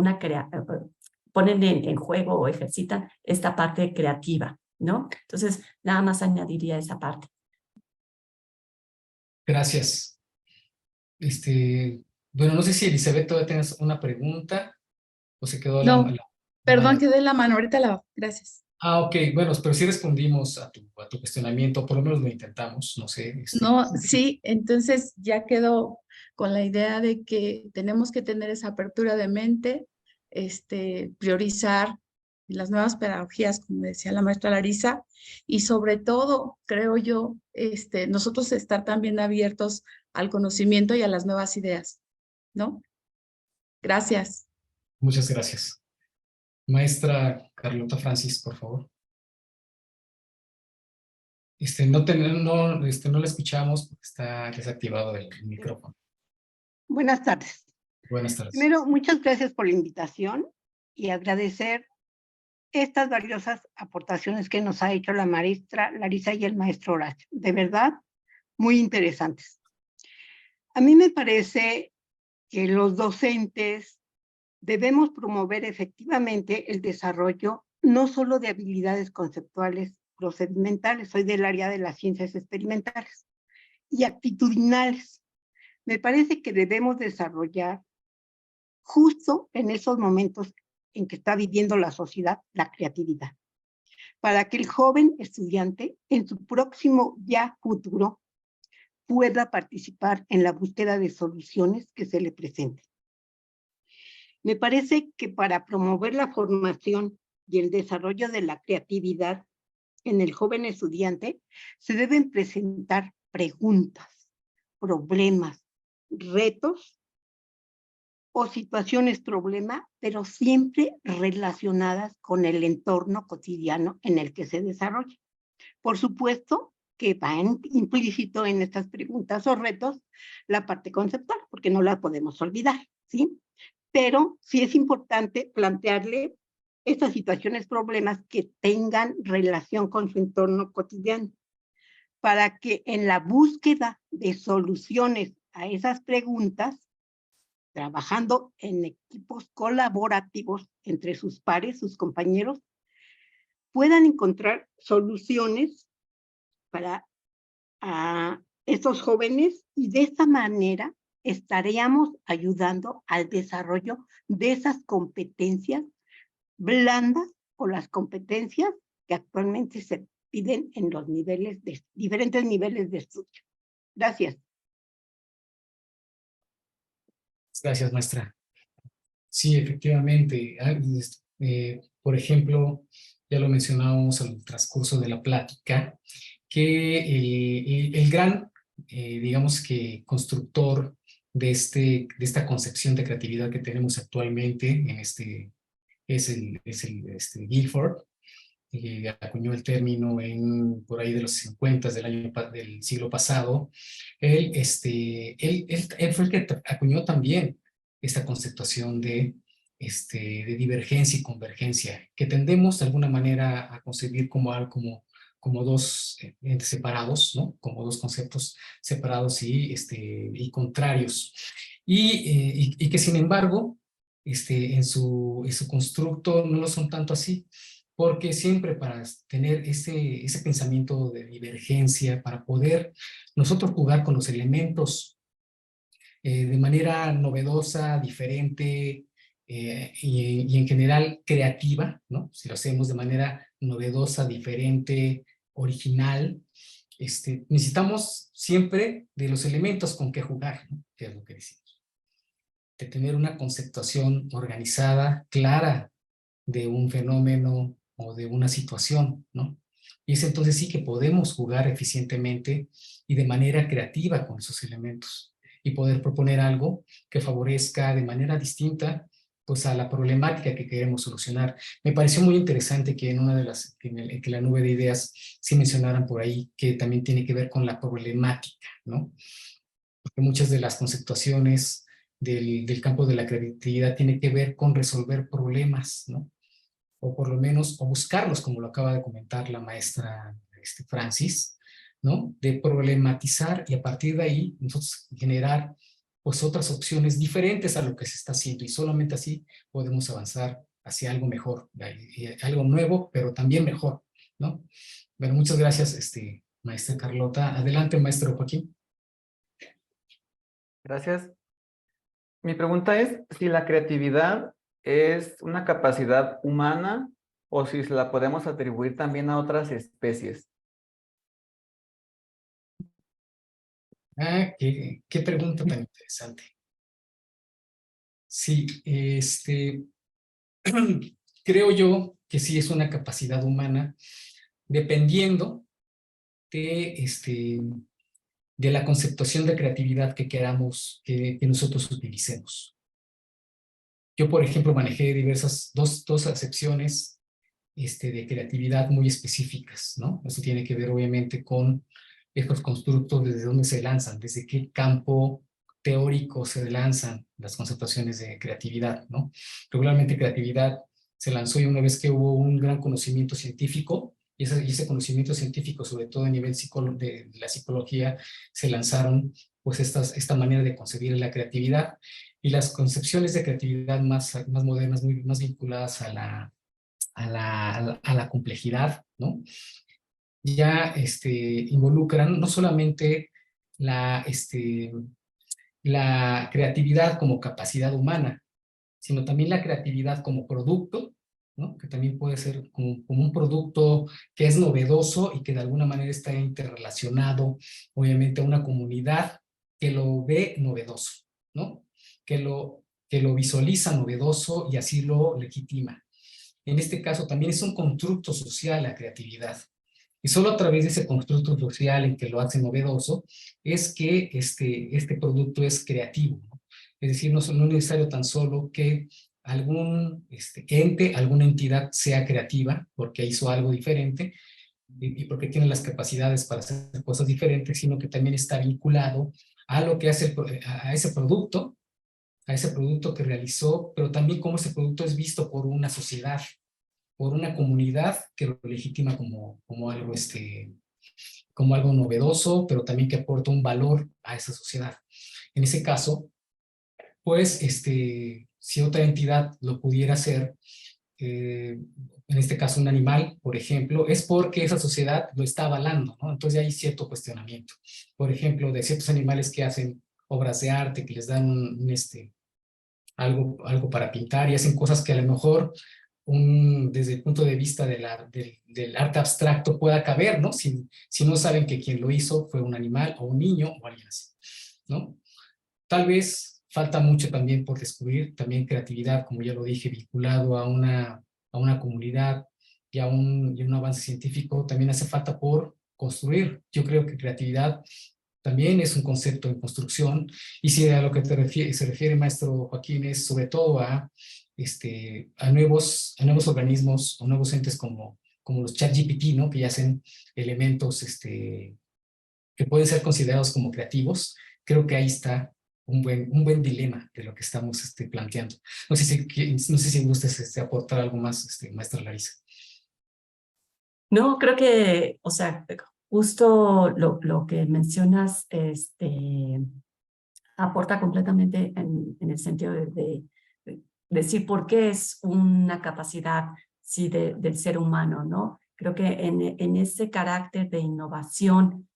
E: ponen en juego o ejercitan esta parte creativa ¿no? Entonces, nada más añadiría esa parte.
A: Gracias. Bueno, no sé si Elizabeth todavía tienes una pregunta o se quedó
D: No,
A: la
D: perdón,
A: mano.
D: quedé en la mano, ahorita la... Gracias.
A: Ah, ok, bueno, pero sí respondimos a tu cuestionamiento, por lo menos lo intentamos, no sé.
D: No, sí, entonces ya quedó con la idea de que tenemos que tener esa apertura de mente, priorizar las nuevas pedagogías, como decía la maestra Larisa, y sobre todo, creo yo, nosotros estar también abiertos al conocimiento y a las nuevas ideas, ¿no? Gracias.
A: Muchas gracias. Maestra Carlota Francis, por favor. No la escuchamos porque está desactivado el micrófono.
F: Buenas tardes.
A: Buenas tardes.
F: Primero, muchas gracias por la invitación y agradecer estas valiosas aportaciones que nos ha hecho la maestra Larisa y el maestro Horacio. De verdad, muy interesantes. A mí me parece que los docentes debemos promover efectivamente el desarrollo no solo de habilidades conceptuales procedimentales, soy del área de las ciencias experimentales, y actitudinales. Me parece que debemos desarrollar justo en esos momentos en que está viviendo la sociedad la creatividad, para que el joven estudiante en su próximo ya futuro pueda participar en la búsqueda de soluciones que se le presenten. Me parece que para promover la formación y el desarrollo de la creatividad en el joven estudiante, se deben presentar preguntas, problemas, retos o situaciones problema, pero siempre relacionadas con el entorno cotidiano en el que se desarrolla. Por supuesto que va implícito en estas preguntas o retos la parte conceptual, porque no la podemos olvidar, ¿sí? Pero sí es importante plantearle estas situaciones, problemas que tengan relación con su entorno cotidiano, para que en la búsqueda de soluciones a esas preguntas, trabajando en equipos colaborativos entre sus pares, sus compañeros, puedan encontrar soluciones para estos jóvenes y de esta manera estaríamos ayudando al desarrollo de esas competencias blandas o las competencias que actualmente se piden en los diferentes niveles de estudio. Gracias.
A: Gracias, maestra. Sí, efectivamente. Por ejemplo, ya lo mencionábamos en el transcurso de la plática, que el gran, digamos que constructor de esta concepción de creatividad que tenemos actualmente es Guilford, que acuñó el término por ahí de los 50 del siglo pasado. Él fue el que acuñó también esta conceptuación de divergencia y convergencia, que tendemos de alguna manera a concebir como dos entes separados, ¿no? Como dos conceptos separados y contrarios. Y que sin embargo, en su constructo no lo son tanto así, porque siempre para tener ese pensamiento de divergencia, para poder nosotros jugar con los elementos de manera novedosa, diferente y en general creativa, ¿no? Si lo hacemos de manera novedosa, diferente, original, necesitamos siempre de los elementos con que jugar, ¿no? Que es lo que decimos. De tener una conceptuación organizada, clara de un fenómeno o de una situación, ¿no? Y es entonces sí que podemos jugar eficientemente y de manera creativa con esos elementos y poder proponer algo que favorezca de manera distinta pues a la problemática que queremos solucionar. Me pareció muy interesante que en una de las, que la nube de ideas sí mencionaran por ahí que también tiene que ver con la problemática, ¿no? Porque muchas de las conceptuaciones del campo de la creatividad tienen que ver con resolver problemas, ¿no? O por lo menos, o buscarlos, como lo acaba de comentar la maestra Francis, ¿no? De problematizar y a partir de ahí nosotros generar pues otras opciones diferentes a lo que se está haciendo y solamente así podemos avanzar hacia algo mejor, algo nuevo, pero también mejor, ¿no? Bueno, muchas gracias, maestra Carlota. Adelante, maestro Joaquín.
G: Gracias. Mi pregunta es si la creatividad es una capacidad humana o si se la podemos atribuir también a otras especies.
A: Ah, qué pregunta tan interesante. Sí, creo yo que sí es una capacidad humana, dependiendo de la conceptuación de creatividad que queramos que nosotros utilicemos. Yo, por ejemplo, manejé dos acepciones de creatividad muy específicas, ¿no? Eso tiene que ver, obviamente, con estos constructos, desde dónde se lanzan, desde qué campo teórico se lanzan las conceptuaciones de creatividad, ¿no? Regularmente creatividad se lanzó y una vez que hubo un gran conocimiento científico, y ese conocimiento científico, sobre todo a nivel de la psicología, se lanzaron pues esta manera de concebir la creatividad, y las concepciones de creatividad más modernas, más vinculadas a la complejidad, ¿no? Ya involucran no solamente la creatividad como capacidad humana, sino también la creatividad como producto, ¿no? Que también puede ser como un producto que es novedoso y que de alguna manera está interrelacionado, obviamente, a una comunidad que lo ve novedoso, ¿no? Que lo visualiza novedoso y así lo legitima. En este caso también es un constructo social la creatividad. Y solo a través de ese constructo social en que lo hace novedoso es que este producto es creativo, ¿no? Es decir, no es necesario tan solo que algún ente, alguna entidad sea creativa porque hizo algo diferente y porque tiene las capacidades para hacer cosas diferentes, sino que también está vinculado a lo que hace a ese producto que realizó, pero también cómo ese producto es visto por una sociedad, por una comunidad que lo legitima como algo novedoso, pero también que aporta un valor a esa sociedad. En ese caso, pues, si otra entidad lo pudiera hacer, en este caso un animal, por ejemplo, es porque esa sociedad lo está avalando, ¿no? Entonces hay cierto cuestionamiento. Por ejemplo, de ciertos animales que hacen obras de arte, que les dan algo para pintar y hacen cosas que a lo mejor desde el punto de vista del arte abstracto pueda caber, ¿no? Si no saben que quien lo hizo fue un animal o un niño o alguien así, ¿no? Tal vez falta mucho también por descubrir, también creatividad, como ya lo dije, vinculado a una comunidad y a un avance científico, también hace falta por construir. Yo creo que creatividad también es un concepto en construcción, y si a lo que se refiere, maestro Joaquín, es sobre todo a nuevos organismos o nuevos entes como los ChatGPT, ¿no? Que ya hacen elementos que pueden ser considerados como creativos. Creo que ahí está un buen dilema de lo que estamos planteando. No sé si gustes aportar algo más, maestra Larisa.
E: No, creo que, o sea, justo lo que mencionas, aporta completamente en el sentido de decir por qué es una capacidad, sí, del ser humano, ¿no? Creo que en ese carácter de innovación,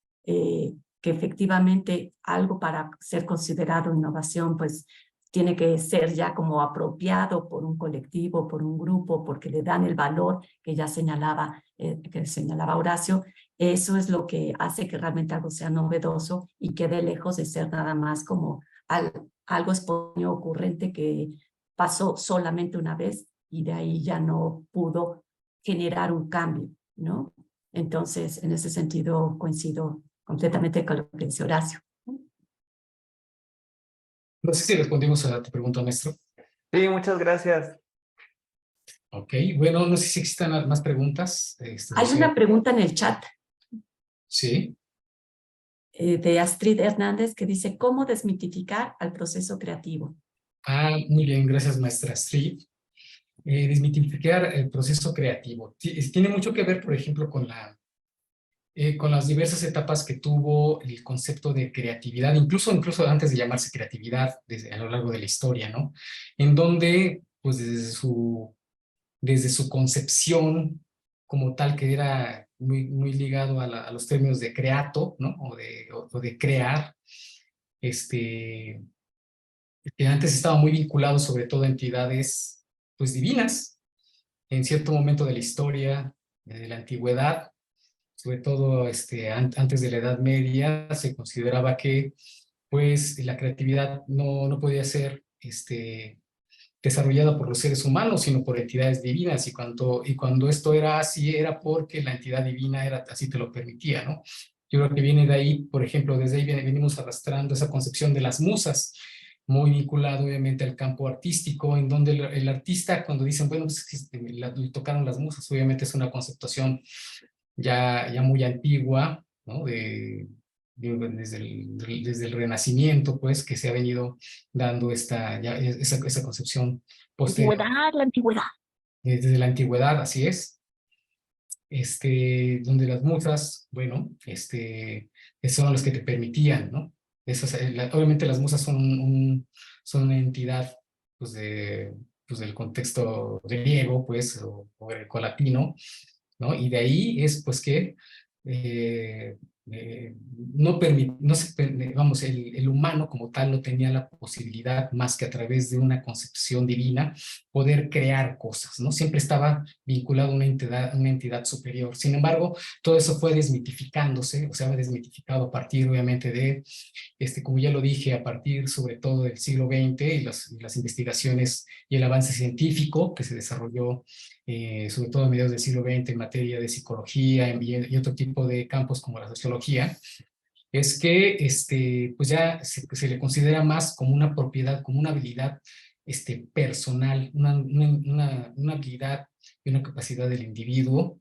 E: que efectivamente algo para ser considerado innovación, pues tiene que ser ya como apropiado por un colectivo, por un grupo, porque le dan el valor que ya señalaba Horacio. Eso es lo que hace que realmente algo sea novedoso y quede lejos de ser nada más como algo espontáneo, ocurrente, que pasó solamente una vez y de ahí ya no pudo generar un cambio, ¿no? Entonces, en ese sentido, coincido completamente con lo que dice Horacio.
A: No sé si respondimos a tu pregunta, maestro.
G: Sí, muchas gracias.
A: Ok, bueno, no sé si existen más preguntas.
E: Hay una pregunta en el chat.
A: Sí.
E: De Astrid Hernández, que dice, ¿cómo desmitificar al proceso creativo?
A: Muy bien, gracias, maestra Astrid. Desmitificar el proceso creativo. Tiene mucho que ver, por ejemplo, con las diversas etapas que tuvo el concepto de creatividad, incluso antes de llamarse creatividad, a lo largo de la historia, ¿no? En donde, pues desde su concepción, como tal, que era muy ligado a los términos de creato, ¿no? O de crear, que antes estaba muy vinculado sobre todo a entidades pues divinas. En cierto momento de la historia, de la antigüedad, sobre todo antes de la Edad Media, se consideraba que pues la creatividad no podía ser desarrollada por los seres humanos, sino por entidades divinas, y cuando esto era así, era porque la entidad divina así te lo permitía, ¿no? Yo creo que viene de ahí, por ejemplo, desde ahí venimos arrastrando esa concepción de las musas, muy vinculado obviamente al campo artístico, en donde el artista, cuando dicen, bueno, pues, le tocaron las musas, obviamente es una conceptuación ya muy antigua, ¿no? Desde el Renacimiento, pues, que se ha venido dando esa concepción posterior.
C: Antigüedad, la antigüedad.
A: Desde la antigüedad, así es. Donde las musas, bueno, son los que te permitían, ¿no? Obviamente las musas son una entidad, pues, del contexto griego, pues, o grecolatino, ¿no? Y de ahí es, pues, que no se, vamos, el humano como tal no tenía la posibilidad, más que a través de una concepción divina, poder crear cosas, ¿no? Siempre estaba vinculado a una entidad superior. Sin embargo, todo eso fue desmitificándose, o sea, desmitificado a partir, obviamente, de, como ya lo dije, a partir sobre todo del siglo XX y las investigaciones y el avance científico que se desarrolló sobre todo a mediados del siglo XX en materia de psicología y otro tipo de campos como la sociología, es que pues ya se le considera más como una propiedad, como una habilidad personal, una habilidad y una capacidad del individuo,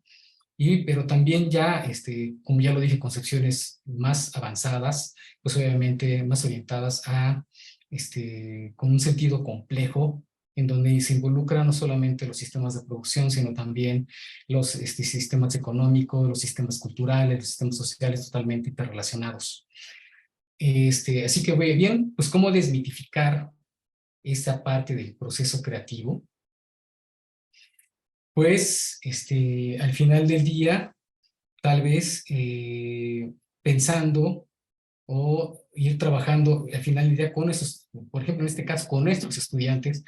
A: pero también ya, como ya lo dije, concepciones más avanzadas, pues obviamente más orientadas con un sentido complejo, en donde se involucran no solamente los sistemas de producción, sino también los sistemas económicos, los sistemas culturales, los sistemas sociales totalmente interrelacionados. Así que bien, pues cómo desmitificar esta parte del proceso creativo. Pues al final del día, tal vez pensando o ir trabajando al final del día con esos, por ejemplo, en este caso, con nuestros estudiantes,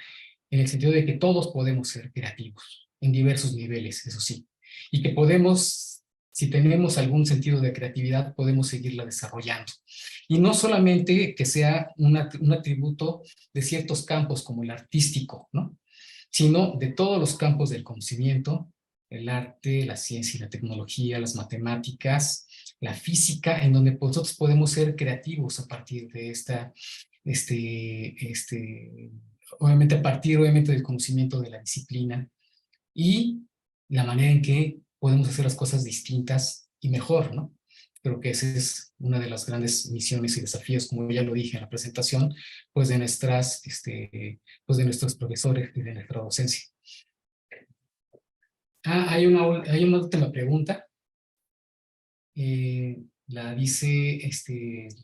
A: en el sentido de que todos podemos ser creativos en diversos niveles, eso sí, y que podemos, si tenemos algún sentido de creatividad, podemos seguirla desarrollando. Y no solamente que sea un atributo de ciertos campos como el artístico, ¿no? Sino de todos los campos del conocimiento, el arte, la ciencia y la tecnología, las matemáticas, la física, en donde nosotros podemos ser creativos a partir de obviamente a partir obviamente del conocimiento de la disciplina y la manera en que podemos hacer las cosas distintas y mejor, ¿no? Creo que esa es una de las grandes misiones y desafíos, como ya lo dije en la presentación, pues de nuestros profesores y de nuestra docencia. Hay una última pregunta. La dice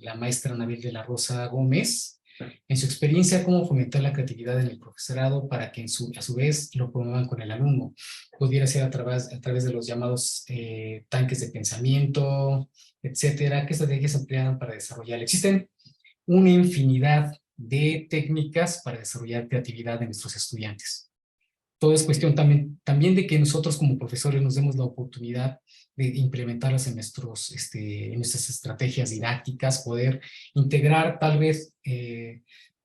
A: la maestra Anabel de la Rosa Gómez. En su experiencia, ¿cómo fomentar la creatividad en el profesorado para que a su vez lo promuevan con el alumno? Pudiera ser a través de los llamados tanques de pensamiento, etcétera. ¿Qué estrategias emplean para desarrollar? Existen una infinidad de técnicas para desarrollar creatividad en nuestros estudiantes. Todo es cuestión también de que nosotros como profesores nos demos la oportunidad de implementarlas en nuestras estrategias didácticas, poder integrar, tal vez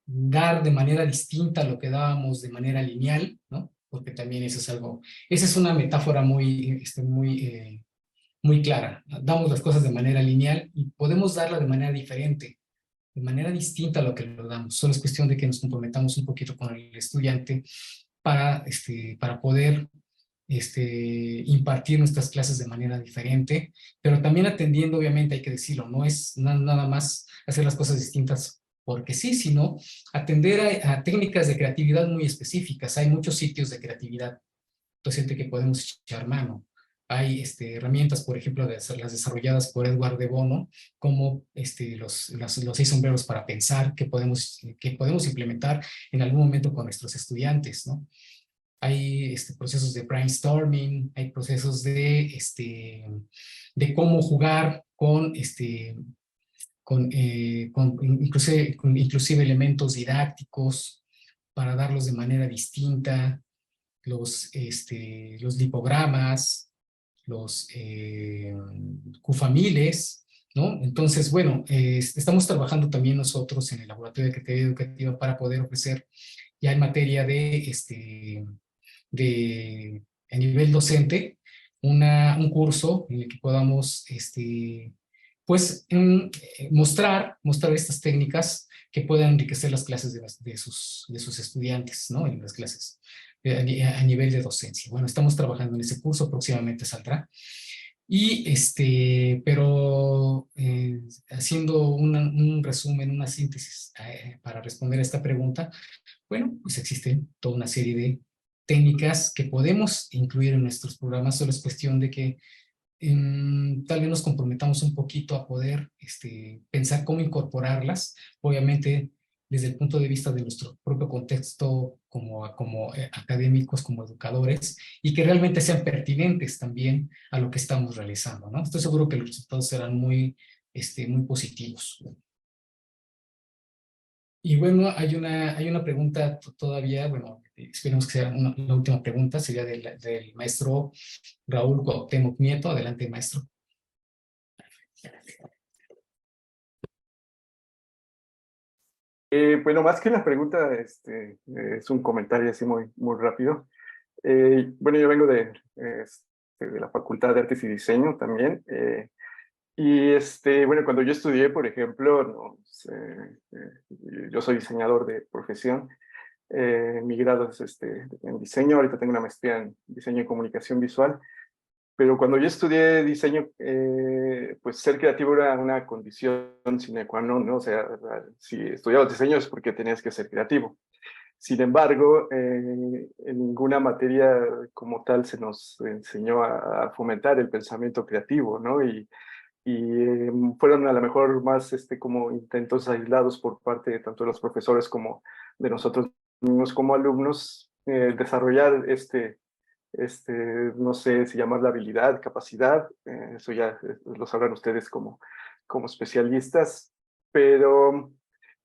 A: dar de manera distinta lo que dábamos de manera lineal, ¿no? Porque también eso es algo, esa es una metáfora muy clara. Damos las cosas de manera lineal y podemos darla de manera diferente, de manera distinta a lo que lo damos. Solo es cuestión de que nos comprometamos un poquito con el estudiante para poder impartir nuestras clases de manera diferente, pero también atendiendo, obviamente hay que decirlo, no es nada más hacer las cosas distintas porque sí, sino atender a técnicas de creatividad muy específicas. Hay muchos sitios de creatividad docente que podemos echar mano. Hay herramientas, por ejemplo, las desarrolladas por Edward de Bono, como los 6 sombreros para pensar, que podemos implementar en algún momento con nuestros estudiantes, ¿no? hay procesos de brainstorming, hay procesos de cómo jugar inclusive elementos didácticos para darlos de manera distinta, los lipogramas, los cufamiles, ¿no? Entonces, bueno, estamos trabajando también nosotros en el Laboratorio de Creatividad Educativa para poder ofrecer ya en materia a nivel docente, un curso en el que podamos pues mostrar estas técnicas que puedan enriquecer las clases de sus estudiantes, ¿no? En las clases a nivel de docencia. Bueno, estamos trabajando en ese curso, próximamente saldrá. Y pero haciendo un resumen, una síntesis para responder a esta pregunta, bueno, pues existen toda una serie de técnicas que podemos incluir en nuestros programas, solo es cuestión de que tal vez nos comprometamos un poquito a poder pensar cómo incorporarlas, obviamente desde el punto de vista de nuestro propio contexto como académicos, como educadores, y que realmente sean pertinentes también a lo que estamos realizando, ¿no? Estoy seguro que los resultados serán muy positivos. Y bueno, hay una pregunta todavía, bueno, esperemos que sea la última pregunta, sería del maestro Raúl Cuauhtémoc Nieto. Adelante, maestro.
H: Bueno, más que la pregunta, es un comentario así muy rápido. Bueno, yo vengo de la Facultad de Artes y Diseño también. Y bueno, cuando yo estudié, por ejemplo, no, yo soy diseñador de profesión. Mi grado es en diseño, ahorita tengo una maestría en diseño y comunicación visual. Pero cuando yo estudié diseño, pues ser creativo era una condición sine qua non, ¿no? O sea, si estudiabas diseño es porque tenías que ser creativo. Sin embargo, en ninguna materia como tal se nos enseñó a fomentar el pensamiento creativo, ¿no? Y fueron a lo mejor más como intentos aislados por parte de tanto de los profesores como de nosotros mismos como alumnos, desarrollar no sé si llamarla habilidad, capacidad, eso ya lo sabrán ustedes como especialistas, pero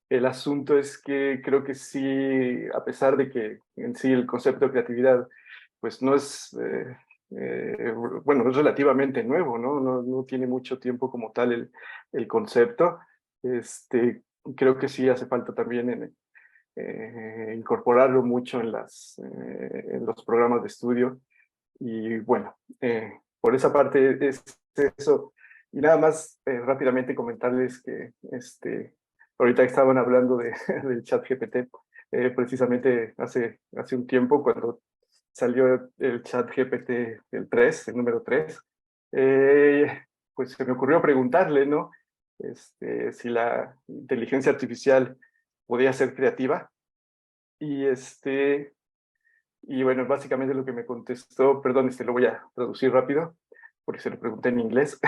H: el asunto es que creo que sí, a pesar de que en sí el concepto de creatividad pues no es, bueno, es relativamente nuevo, ¿no? No tiene mucho tiempo como tal el concepto, creo que sí hace falta también incorporarlo mucho en los programas de estudio. Y bueno, por esa parte es eso. Y nada más rápidamente comentarles que ahorita estaban hablando del chat GPT, precisamente hace un tiempo cuando salió el chat GPT, el número 3, pues se me ocurrió preguntarle, ¿no? Si la inteligencia artificial podía ser creativa. Y y bueno, básicamente lo que me contestó, perdón, lo voy a traducir rápido, porque se lo pregunté en inglés.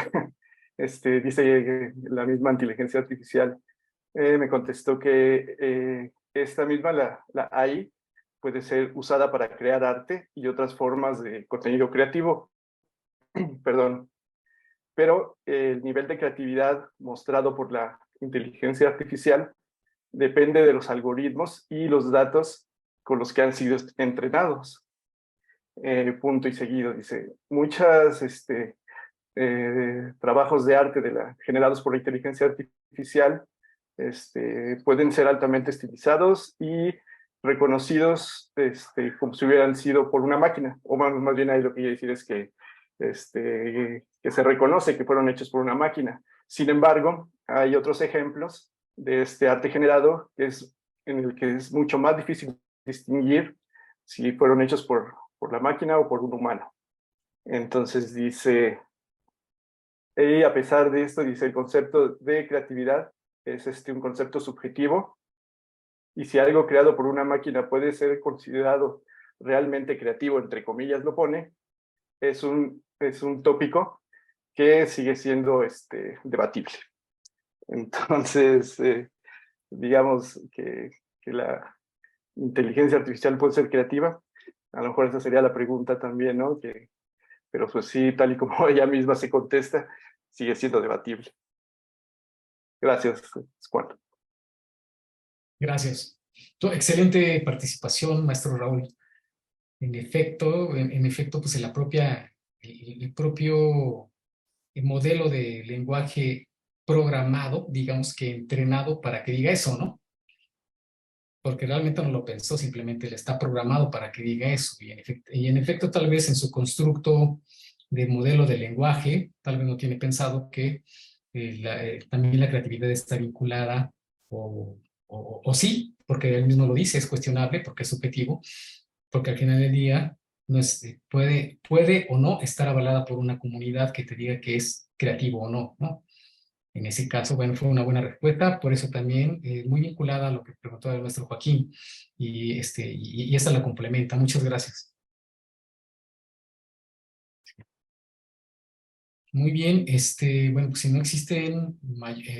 H: Dice la misma inteligencia artificial, me contestó que esta misma, la AI, puede ser usada para crear arte y otras formas de contenido creativo, perdón, pero el nivel de creatividad mostrado por la inteligencia artificial depende de los algoritmos y los datos con los que han sido entrenados. Punto y seguido, dice, muchas trabajos de arte generados por la inteligencia artificial pueden ser altamente estilizados y reconocidos como si hubieran sido por una máquina, o más bien ahí lo que quiero decir es que se reconoce que fueron hechos por una máquina. Sin embargo, hay otros ejemplos de este arte generado en el que es mucho más difícil distinguir si fueron hechos por la máquina o por un humano. Entonces dice, y a pesar de esto, dice, el concepto de creatividad es un concepto subjetivo, y si algo creado por una máquina puede ser considerado realmente creativo, entre comillas lo pone, es un tópico que sigue siendo debatible. Entonces, digamos que la inteligencia artificial puede ser creativa, A lo mejor esa sería la pregunta también, ¿no? Pero pues sí, tal y como ella misma se contesta, sigue siendo debatible. Gracias, Juan.
A: Gracias. Excelente participación, maestro Raúl. En efecto, pues en la propia, el propio modelo de lenguaje programado, digamos que entrenado para que diga eso, ¿no? Porque realmente no lo pensó, simplemente le está programado para que diga eso. Y en efecto, tal vez en su constructo de modelo de lenguaje, tal vez no tiene pensado que también la creatividad está vinculada, o sí, porque él mismo lo dice, es cuestionable porque es subjetivo, porque al final del día no es, puede o no estar avalada por una comunidad que te diga que es creativo o no, ¿no? En ese caso, bueno, fue una buena respuesta, por eso también muy vinculada a lo que preguntó el maestro Joaquín, y esa la complementa. Muchas gracias. Muy bien, bueno, pues si no existen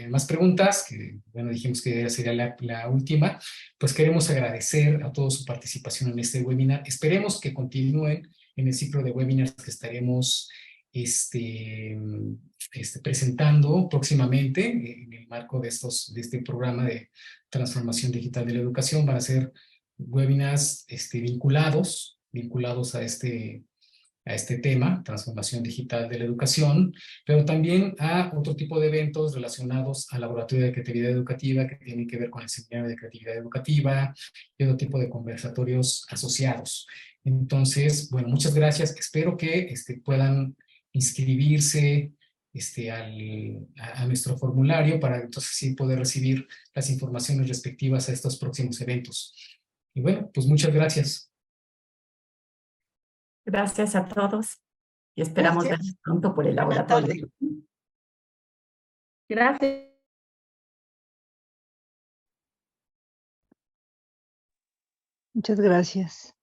A: más preguntas, que bueno, dijimos que sería la última, pues queremos agradecer a todos su participación en este webinar. Esperemos que continúen en el ciclo de webinars que estaremos presentando próximamente en el marco de este programa de transformación digital de la educación. Van a ser webinars vinculados a este tema, transformación digital de la educación, pero también a otro tipo de eventos relacionados al laboratorio de creatividad educativa que tienen que ver con el seminario de creatividad educativa y otro tipo de conversatorios asociados. Entonces, bueno, muchas gracias. Espero que puedan inscribirse a nuestro formulario para entonces sí poder recibir las informaciones respectivas a estos próximos eventos. Y bueno, pues muchas gracias.
E: Gracias a todos y esperamos
F: Gracias.
E: vernos pronto por el
F: Buenas
E: laboratorio.
F: tardes.
B: Gracias.
I: Muchas gracias.